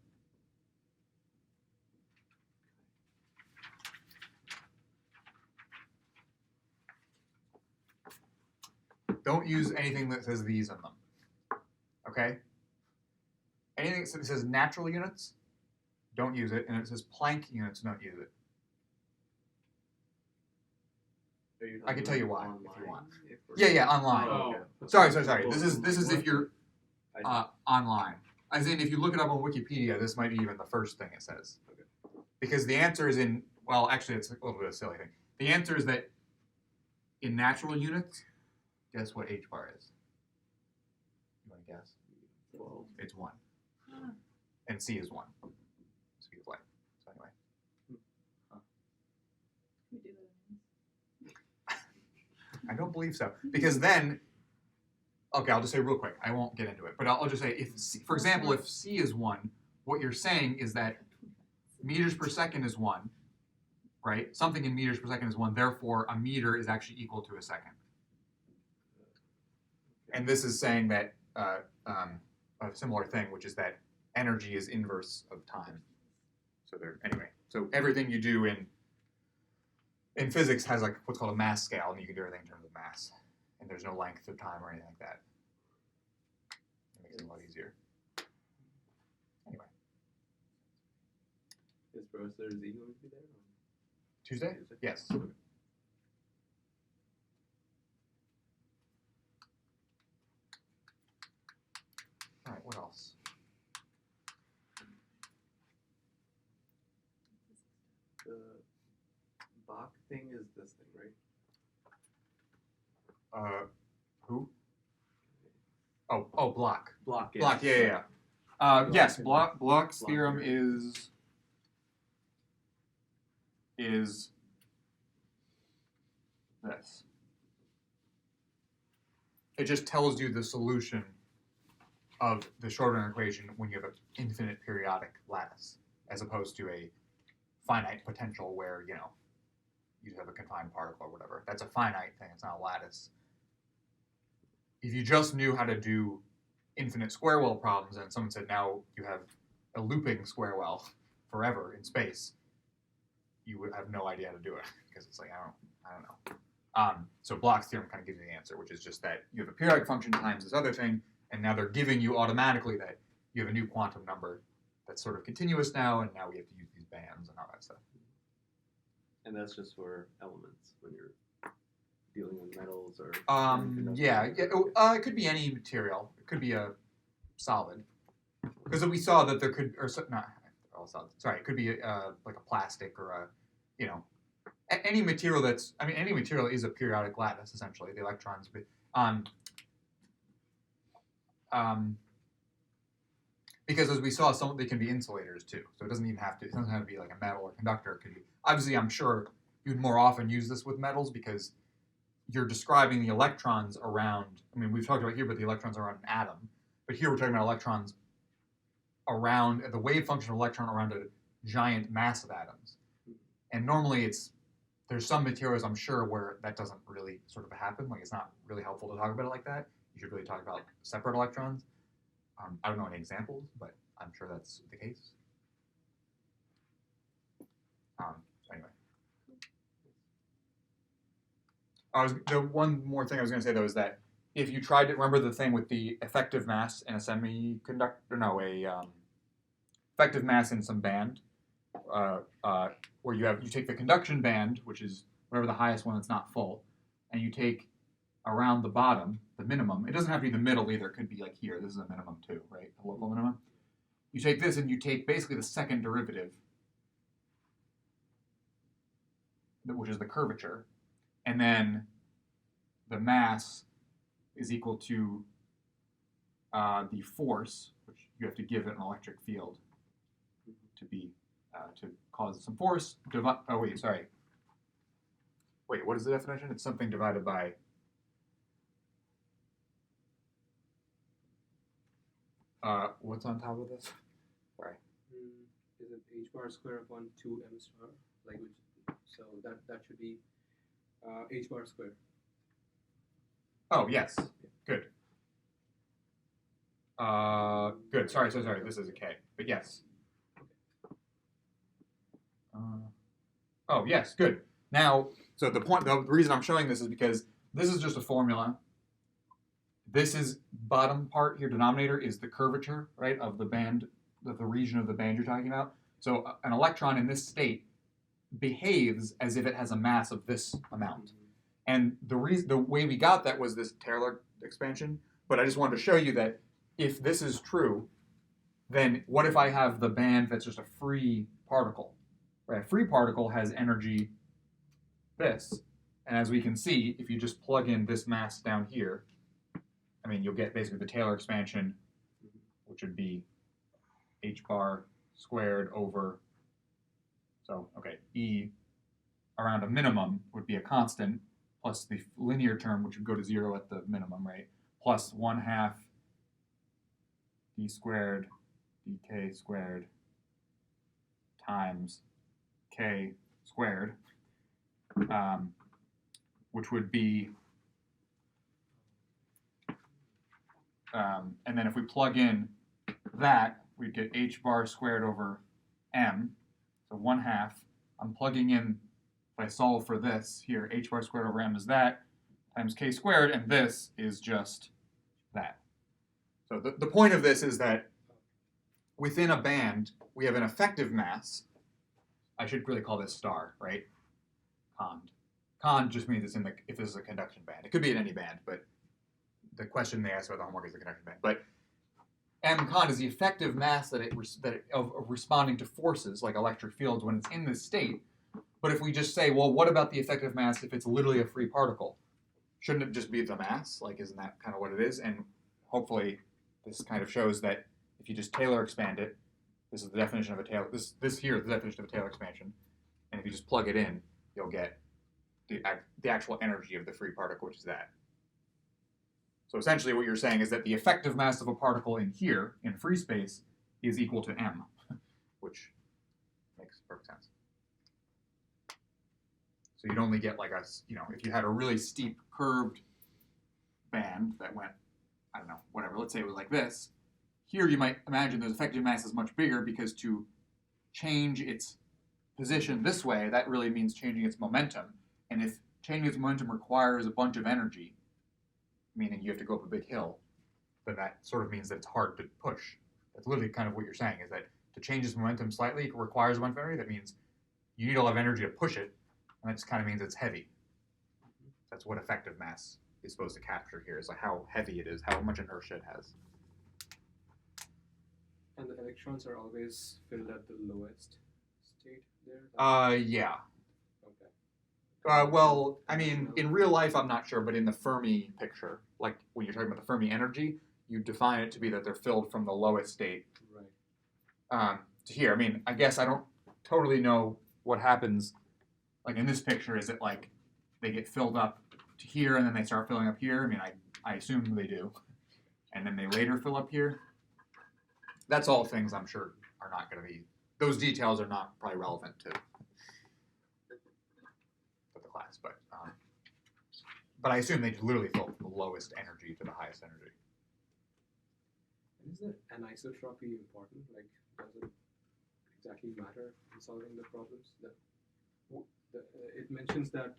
don't use anything that says these in them. Okay? Anything that says natural units, don't use it. And it says Planck units, don't use it. Are you I can talking tell you about why, if you online, want. we're- Yeah, online. Oh, okay. Sorry. This is if you're I- online. As in, if you look it up on Wikipedia, this might be even the first thing it says. Okay. Because the answer is in, well, actually, it's a little bit of a silly thing. The answer is that in natural units, guess what H bar is? You want to guess? 12. It's 1. Ah. And C is 1. Speed of light. So anyway. We do that. I don't believe so. Because then, okay, I'll just say real quick. I won't get into it. But I'll just say, if C, for example, if C is 1, what you're saying is that meters per second is 1, right? Something in meters per second is 1. Therefore, a meter is actually equal to a second. And this is saying that a similar thing, which is that energy is inverse of time. So anyway, so everything you do in physics has like what's called a mass scale, and you can do everything in terms of mass. And there's no length of time or anything like that. It makes it a lot easier. Anyway, Is Professor Z going to be there? Tuesday? Yes. Okay. All right, what else? The Bach thing is this thing, right? Who? Oh, Bloch. Block. Bloch, yeah. Yes, Bloch's theorem is this. It just tells you the solution of the Schrodinger equation when you have an infinite periodic lattice, as opposed to a finite potential where, you just have a confined particle or whatever. That's a finite thing, it's not a lattice. If you just knew how to do infinite square well problems and someone said now you have a looping square well forever in space, you would have no idea how to do it because it's like I don't know. So Bloch's theorem kind of gives you the answer, which is just that you have a periodic function times this other thing, and now they're giving you automatically that you have a new quantum number that's sort of continuous now, and now we have to use these bands and all that stuff. And that's just for elements when you're dealing with metals or. Yeah. It could be any material. It could be a solid, because we saw that there could, or not all solid. Sorry, it could be like a plastic or a, any material that's. I mean, any material is a periodic lattice essentially. The electrons, but because as we saw, they can be insulators too. So it doesn't even have to. It doesn't have to be like a metal or conductor. It could be. Obviously, I'm sure you'd more often use this with metals because you're describing the electrons around. I mean, we've talked about here, but the electrons around an atom. But here we're talking about electrons around the wave function of electron around a giant mass of atoms. And normally there's some materials I'm sure where that doesn't really sort of happen. Like it's not really helpful to talk about it like that. You should really talk about separate electrons. I don't know any examples, but I'm sure that's the case. So anyway. The one more thing I was going to say though is that if you tried to remember the thing with the effective mass in a semiconductor, effective mass in some band, where you take the conduction band, which is whatever the highest one that's not full, and you take around the bottom, the minimum. It doesn't have to be the middle either. It could be like here. This is a minimum too, right? A local minimum. You take this and you take basically the second derivative, which is the curvature, and then the mass is equal to the force, which you have to give it an electric field to be to cause some force. Wait, what is the definition? It's something divided by. What's on top of this? Sorry. Is it h bar square upon 2m star? Like so that should be h bar square. Oh yes, good. Good. Sorry. This is a k, but yes. Oh yes, good. Now, so the reason I'm showing this is because this is just a formula. This is bottom part here, denominator, is the curvature, right, of the band, of the region of the band you're talking about. So an electron in this state behaves as if it has a mass of this amount. And the way we got that was this Taylor expansion. But I just wanted to show you that if this is true, then what if I have the band that's just a free particle? Right? A free particle has energy this. And as we can see, if you just plug in this mass down here, I mean, you'll get basically the Taylor expansion, which would be h bar squared over, so, okay, E around a minimum would be a constant, plus the linear term, which would go to 0 at the minimum, right? Plus 1/2 d squared dk squared times k squared, which would be, and then if we plug in that, we'd get h bar squared over m, so 1/2. I'm plugging in, if I solve for this here, h bar squared over m is that, times k squared, and this is just that. So the point of this is that within a band, we have an effective mass. I should really call this star, right? Cond. Cond just means it's if this is a conduction band. It could be in any band, but the question they asked about the homework is the conduction band. But m cond is the effective mass of responding to forces like electric fields when it's in this state. But if we just say, well, what about the effective mass if it's literally a free particle? Shouldn't it just be the mass? Like, isn't that kind of what it is? And hopefully this kind of shows that if you just Taylor expand it, this is the definition of a Taylor, this here is the definition of a Taylor expansion. And if you just plug it in, you'll get the actual energy of the free particle, which is that. So essentially what you're saying is that the effective mass of a particle in here, in free space, is equal to m, which makes perfect sense. So you'd only get like if you had a really steep curved band that went, I don't know, whatever, let's say it was like this, here you might imagine the effective mass is much bigger because to change its position this way, that really means changing its momentum. And if changing its momentum requires a bunch of energy, meaning you have to go up a big hill, then that sort of means that it's hard to push. That's literally kind of what you're saying, is that to change its momentum slightly requires a bunch of energy. That means you need a lot of energy to push it, and that just kind of means it's heavy. That's what effective mass is supposed to capture here, is like how heavy it is, how much inertia it has. And the electrons are always filled at the lowest state there? Yeah. Okay. Well, I mean, in real life, I'm not sure, but in the Fermi picture, like when you're talking about the Fermi energy, you define it to be that they're filled from the lowest state Right. to here. I mean, I guess I don't totally know what happens. Like in this picture, is it like they get filled up to here and then they start filling up here? I mean, I assume they do, and then they later fill up here. That's all things I'm sure are not going to be. Those details are not probably relevant to the class, but I assume they literally fill from the lowest energy to the highest energy. And is the anisotropy important? Like, does it exactly matter in solving the problems? It mentions that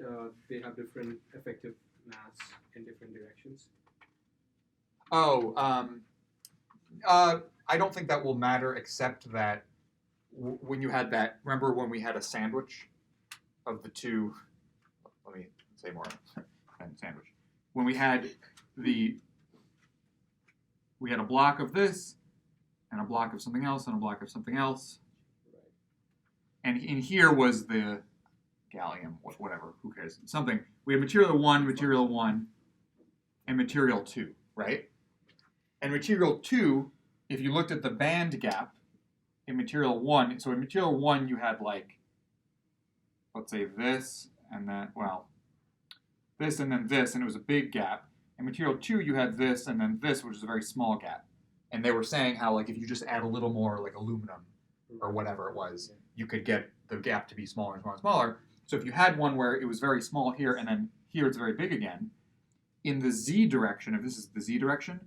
they have different effective mass in different directions. Oh, I don't think that will matter, except that when you had that, remember when we had a sandwich of the two, let me say more than sandwich. When we had a block of this, and a block of something else, and a block of something else. Right. And in here was the gallium, whatever, who cares, something. We had material 1, and material 2, right? And material 2, if you looked at the band gap in material 1, so in material 1 you had like, let's say this, and then, well, this and then this, and it was a big gap. In material 2 you had this and then this, which is a very small gap. And they were saying how like if you just add a little more like aluminum or whatever it was, you could get the gap to be smaller and smaller and smaller. So if you had one where it was very small here and then here it's very big again, in the z direction, if this is the z direction,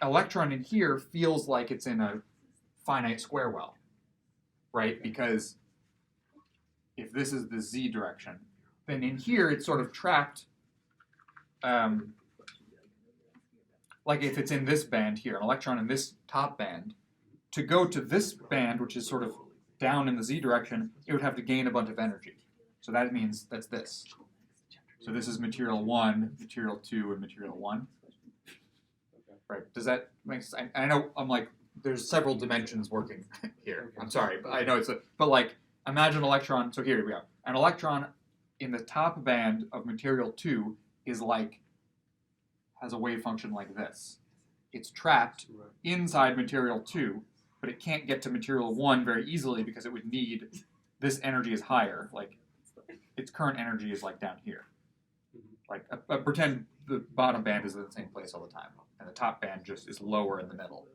electron in here feels like it's in a finite square well, right? Because if this is the z direction, then in here it's sort of trapped. Like if it's in this band here, an electron in this top band, to go to this band, which is sort of down in the z direction, it would have to gain a bunch of energy. So that means that's this. So this is material 1, material 2, and material 1. Right? Does that make sense? I know I'm like, there's several dimensions working here. I'm sorry, but I know but like, imagine an electron. So here we go. An electron in the top band of material 2 is like, has a wave function like this. It's trapped inside material 2, but it can't get to material 1 very easily because it would need, this energy is higher. Like, its current energy is like down here. Like, pretend the bottom band is in the same place all the time, and the top band just is lower in the middle.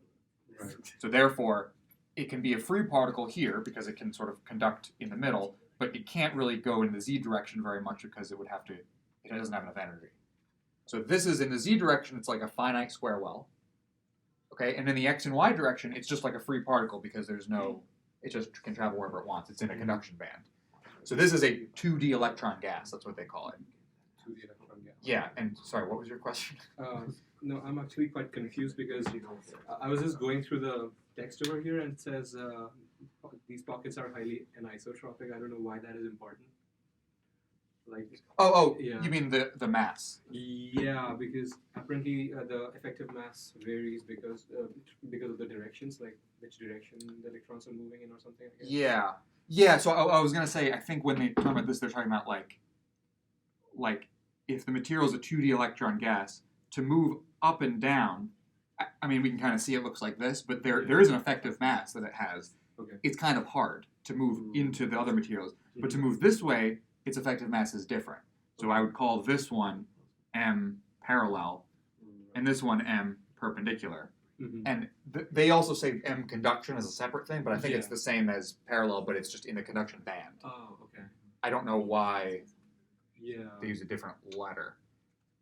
Right. So therefore, it can be a free particle here because it can sort of conduct in the middle, but it can't really go in the z direction very much because it doesn't have enough energy. So this is in the z direction, it's like a finite square well. Okay, and in the x and y direction, it's just like a free particle because it just can travel wherever it wants. It's in a conduction band. So this is a 2D electron gas, that's what they call it. 2D electron gas. Yeah, and sorry, what was your question? No, I'm actually quite confused because I was just going through the text over here and it says these pockets are highly anisotropic. I don't know why that is important. Like, You mean the mass? Yeah, because apparently the effective mass varies because of the directions, like which direction the electrons are moving in or something. I guess. Yeah. So I was gonna say, I think when they talk about this, they're talking about like if the material is a 2D electron gas, to move up and down. I mean, we can kind of see it looks like this, but there is an effective mass that it has. Okay. It's kind of hard to move into the other materials, but to move this way, its effective mass is different. So I would call this one M parallel, and this one M perpendicular. Mm-hmm. And they also say M conduction is a separate thing, but I think it's the same as parallel, but it's just in the conduction band. Oh, okay. I don't know why they use a different letter.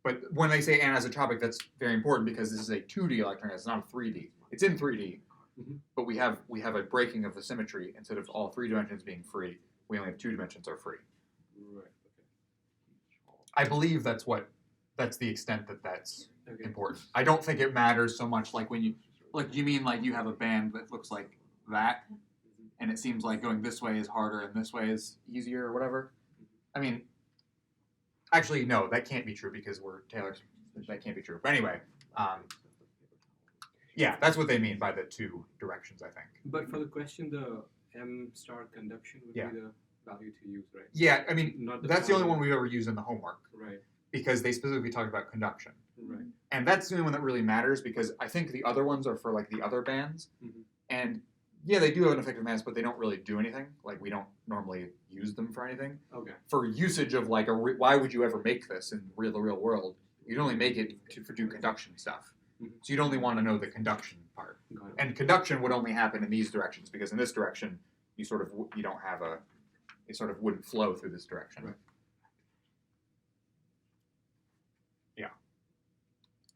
But when they say anisotropic, that's very important because this is a 2D electron gas, it's not a 3D. It's in 3D, but we have a breaking of the symmetry. Instead of all 3 dimensions being free, we only have 2 dimensions are free. Right. I believe that's the extent that's Okay. important. I don't think it matters so much like when you you mean like you have a band that looks like that, and it seems like going this way is harder and this way is easier or whatever. I mean, actually no, that can't be true because we're Taylor. That can't be true. But anyway, yeah, that's what they mean by the two directions, I think. But for the question, the M star conduction would Yeah. be the value to use, right? Yeah, I mean, Not that's the only value. one we've ever used in the homework Right. because they specifically talked about conduction. Right. And that's the only one that really matters because I think the other ones are for like the other bands. Mhm. And yeah, they do have an effective mass, but they don't really do anything. Like we don't normally use them for anything. Okay. For usage of like why would you ever make this in the real world? You'd only make it to do conduction stuff. Mhm. So you'd only want to know the conduction part. Got it. And conduction would only happen in these directions because in this direction you you don't have it sort of wouldn't flow through this direction. Right. Yeah.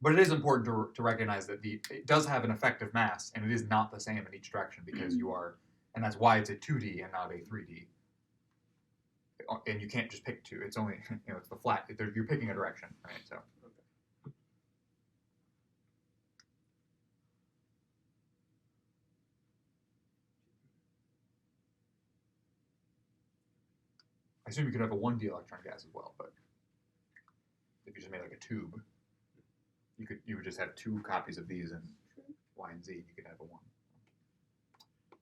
But it is important to recognize that it does have an effective mass and it is not the same in each direction because and that's why it's a 2D and not a 3D. And you can't just pick two. It's only, it's the flat, you're picking a direction, right? So. I assume you could have a 1D electron gas as well, but if you just made like a tube, you would just have two copies of these in Y and Z. You could have a 1.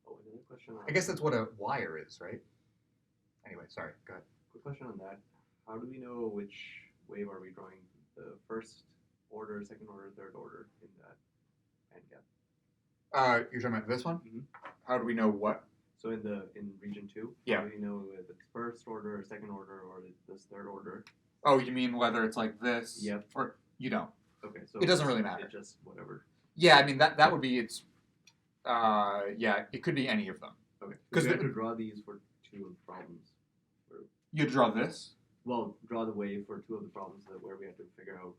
Oh, another question. I guess that's what a wire is, right? Anyway, sorry. Go ahead. Quick question on that. How do we know which wave are we drawing? The first order, second order, third order in that band gap? You're talking about this one? Mhm. How do we know what? So in region 2, Yeah. how do we know if it's first order, or second order, or this third order? Oh, you mean whether it's like this? Yep. Or you don't. Okay, so It doesn't really matter. It just whatever. Yeah, I mean that would be yeah, it could be any of them. Okay. 'Cause Because we have the- to draw these for 2 of the problems. You draw this. Well, draw the wave for 2 of the problems where we had to figure out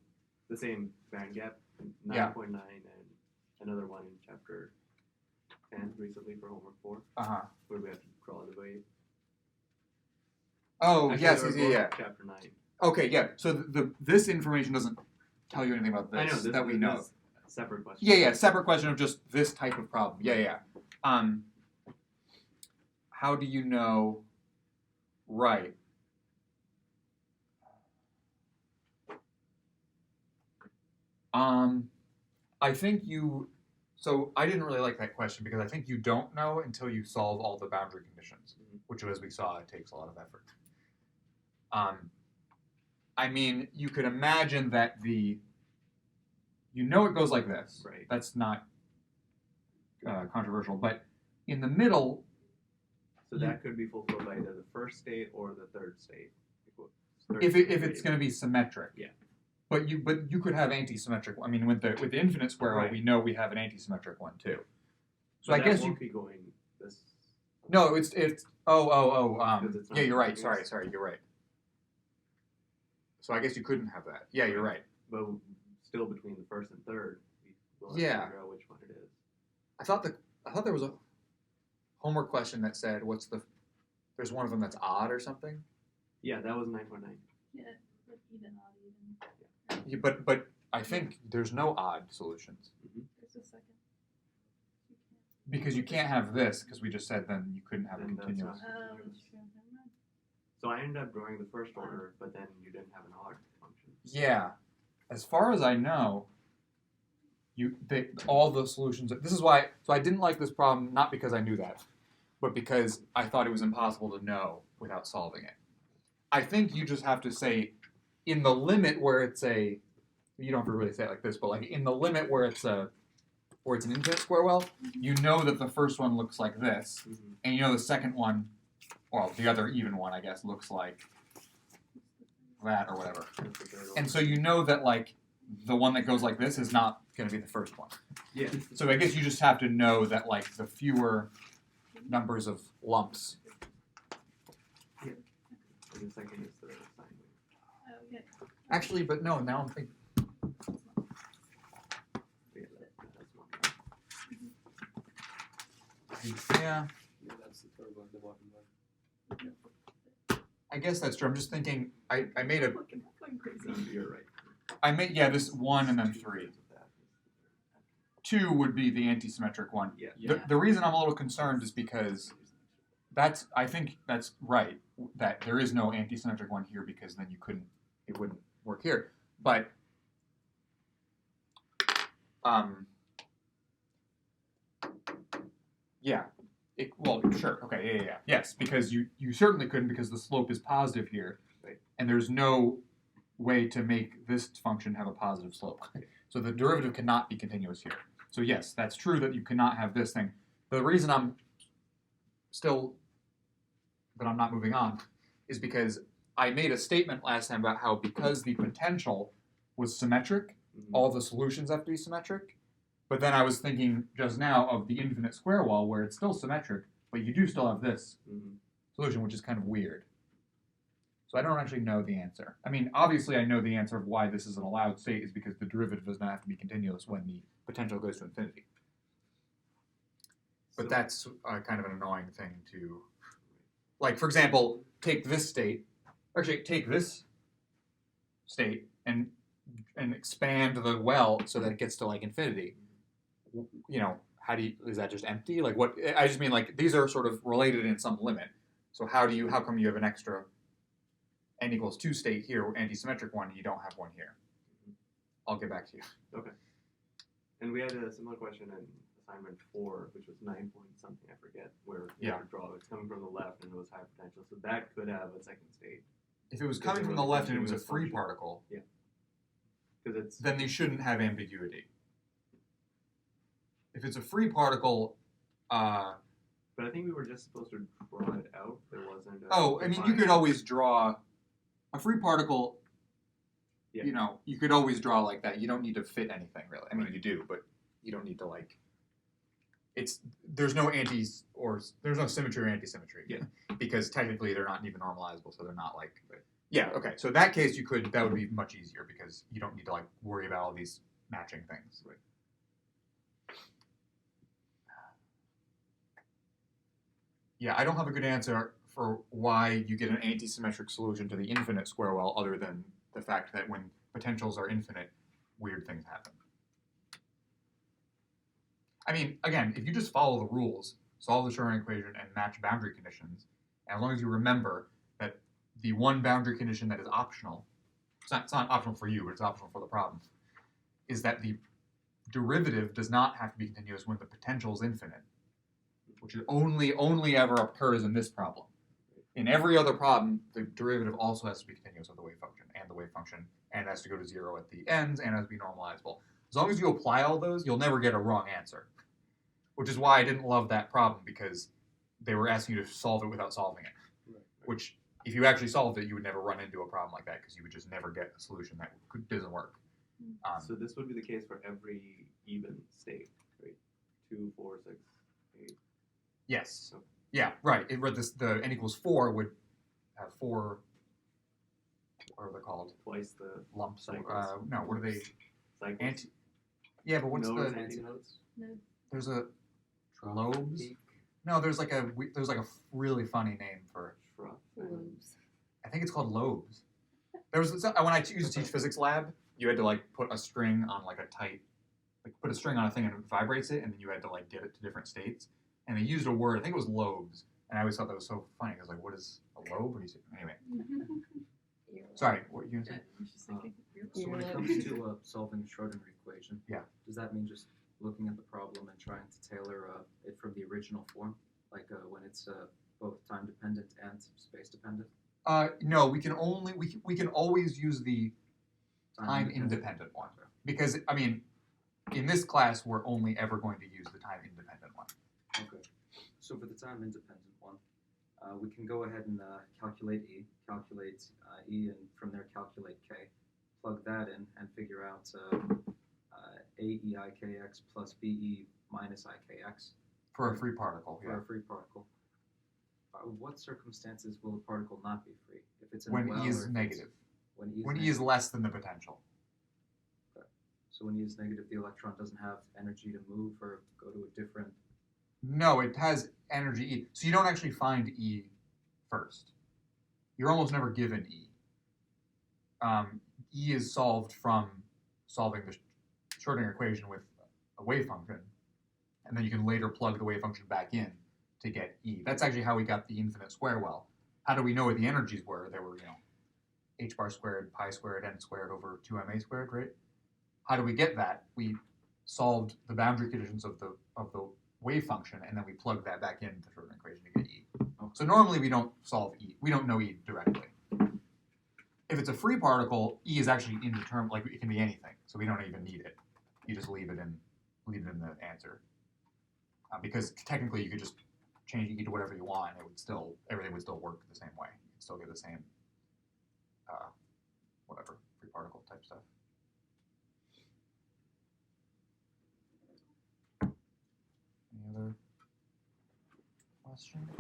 the same band gap, Yeah. 9.9 and another one in chapter 10 recently for homework 4, Uh-huh. where we had to draw the wave. Oh, Actually, yes, they were yes, yeah, both yeah. Chapter 9. Okay, yeah. So this information doesn't tell you anything about this, I know, this that we know. is a separate question. Yeah, separate question of just this type of problem. Yeah. How do you know? Right. I think so I didn't really like that question because I think you don't know until you solve all the boundary conditions, which as we saw, it takes a lot of effort. I mean, you could imagine that it goes like this. Right. That's not controversial, but in the middle, So that could be fulfilled by either the first state or the third state. if it's going to be symmetric. Yeah. But you could have anti-symmetric. I mean, with the infinite square, Right. we know we have an anti-symmetric one too. So But I that guess won't be going this. no, it's Because it's not yeah, you're right. continuous. Sorry, you're right. So I guess you couldn't have that. Yeah, you're right. But still between the first and third, we'll have Yeah. to figure out which one it is. I thought there was a homework question that said there's one of them that's odd or something. Yeah, that was 9.9. Yeah, like even odd even. Yeah, but I think there's no odd solutions There's a second. You because you can't have this because we just said then you couldn't have a Then that's continuous. not- can't. That's true. Never mind. So I ended up drawing the first order, but then you didn't have an odd function. Yeah, as far as I know, all the solutions. This is why. So I didn't like this problem not because I knew that, but because I thought it was impossible to know without solving it. I think you just have to say, in the limit where it's a, you don't have to really say it like this, but like in the limit where it's an infinite square well, you know that the first one looks like this, and you know the second one, well, the other even one, I guess, looks like that or whatever. That's the third And order. so you know that like the one that goes like this is not going to be the first one. Yeah. So I guess you just have to know that like the fewer numbers of lumps. And the second is the sine wave. Oh, okay. Actually, but no, now I'm thinking. Yeah, that's one. Yeah, Yeah, that's the third one, the bottom one. I guess that's true. I'm just thinking. I made a. Look at my No, you're right. I made this 1 and then 3. 2 would be the anti-symmetric one. Yeah. The reason I'm a little concerned is because I think that's right, that there is no anti-symmetric one here because then it wouldn't work here. But sure, okay, yeah. Yes, because you certainly couldn't because the slope is positive here, right. And there's no way to make this function have a positive slope. So the derivative cannot be continuous here. So yes, that's true that you cannot have this thing. The reason I'm not moving on is because I made a statement last time about how because the potential was symmetric, all the solutions have to be symmetric. But then I was thinking just now of the infinite square wall where it's still symmetric, but you do still have this solution, which is kind of weird. So I don't actually know the answer. I mean, obviously I know the answer of why this is an allowed state is because the derivative does not have to be continuous when the potential goes to infinity. But that's kind of an annoying thing to... Like, for example, take this state, take this state and expand the well so that it gets to, like, infinity. You know, is that just empty? Like, what, I just mean, like, these are sort of related in some limit. So how come you have an extra n equals 2 state here, anti-symmetric one, and you don't have one here? I'll get back to you. Okay. And we had a similar question in assignment 4, which was 9 point something, I forget, where you had to draw. It's coming from the left and it was high potential. So that could have a second state. If it was coming from the left and it was a free particle, then they shouldn't have ambiguity. If it's a free particle, but I think we were just supposed to draw it out. There wasn't. You could always draw a free particle. Yeah. You know, you could always draw like that. You don't need to fit anything really. I mean, you do, but you don't need to like. There's no symmetry or anti-symmetry. Yeah. Because technically they're not even normalizable, so they're not like. Yeah. Okay. So in that case, that would be much easier because you don't need to like worry about all these matching things. Right. Yeah, I don't have a good answer for why you get an anti-symmetric solution to the infinite square well other than the fact that when potentials are infinite, weird things happen. I mean, again, if you just follow the rules, solve the Schrodinger equation, and match boundary conditions, as long as you remember that the one boundary condition that is optional, it's not optional for you, but it's optional for the problem, is that the derivative does not have to be continuous when the potential is infinite, which is only ever occurs in this problem. In every other problem, the derivative also has to be continuous with the wave function, and it has to go to 0 at the ends, and it has to be normalizable. As long as you apply all those, you'll never get a wrong answer, which is why I didn't love that problem, because they were asking you to solve it without solving it, which if you actually solved it, you would never run into a problem like that, because you would just never get a solution that doesn't work. So this would be the case for every even state, right? 2, 4, 6, 8. Yes. Okay. Yeah, right. The n equals 4 would have 4, what are they called? Twice the Lumps. cycles. No, what are they? Cycles. Yeah, but what's Nodes, the? antinodes? There's a lobes. Peak, No, there's like a really funny name for. shrub. Lobes. I think it's called lobes. When I used to teach physics lab, you had to like put a string on like put a string on a thing and it vibrates it, and then you had to like get it to different states. And they used a word, I think it was lobes, and I always thought that was so funny. I was like, what is a lobe? Anyway, sorry, what you gonna say? I was just thinking. So when it comes to solving the Schrodinger equation, Yeah. does that mean just looking at the problem and trying to tailor it from the original form, like when it's both time dependent and space dependent? No, we can always use the time independent one, because I mean, in this class we're only ever going to use the time independent one. Okay. So for the time independent one, we can go ahead and calculate E, and from there calculate K. Plug that in and figure out AEIKX plus BE minus IKX. For a free particle, For a free particle. What circumstances will a particle not be free? If it's in when a well, E is or if negative. When E is When E negative. is less than the potential. So when E is negative, the electron doesn't have energy to move or go to a different. No, it has energy E. So you don't actually find E first. You're almost never given E. E is solved from solving the Schrodinger equation with a wave function, and then you can later plug the wave function back in to get E. That's actually how we got the infinite square well. How do we know what the energies were? They were, h bar squared, pi squared, n squared over 2ma squared, right? How do we get that? We solved the boundary conditions of the wave function, and then we plugged that back into the Schrodinger equation to get E. So normally we don't solve E. We don't know E directly. If it's a free particle, E is actually indeterminate. Like it can be anything, so we don't even need it. You just leave it in the answer, because technically you could just change E to whatever you want, and everything would still work the same way. You'd still get the same, whatever free particle type stuff. Any other questions?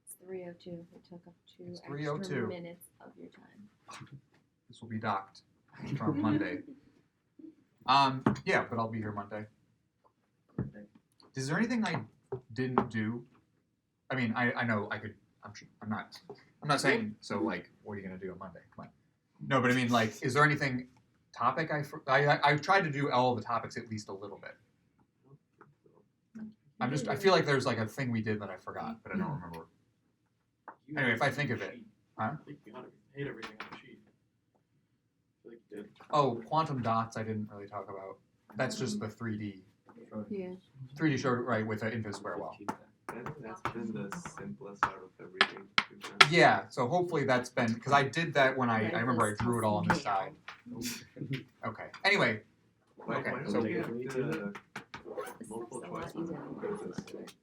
It's 3:02. It took up 2 It's extra 3:02. minutes of your time. This will be docked from Monday. Yeah, but I'll be here Monday. Is there anything I didn't do? I mean, I know I could. I'm not saying so. Like, what are you gonna do on Monday? Come on. No, but I mean, like, is there anything topic I tried to do all the topics at least a little bit. I feel like there's like a thing we did that I forgot, but I don't remember. You Anyway, had if I everything think on of the it. sheet. Huh? I think you hate everything on the sheet. I feel like you did. Oh, quantum dots I didn't really talk about. That's just the 3D. Yeah. 3D showed right with an infinite square well. I think that's been the simplest out of everything we've done. Yeah, so hopefully that's been, because I did that when I remember I drew it all on the side. Okay, anyway, Why Okay, don't so- we get the This multiple stuff's a lot choice one? easier than this.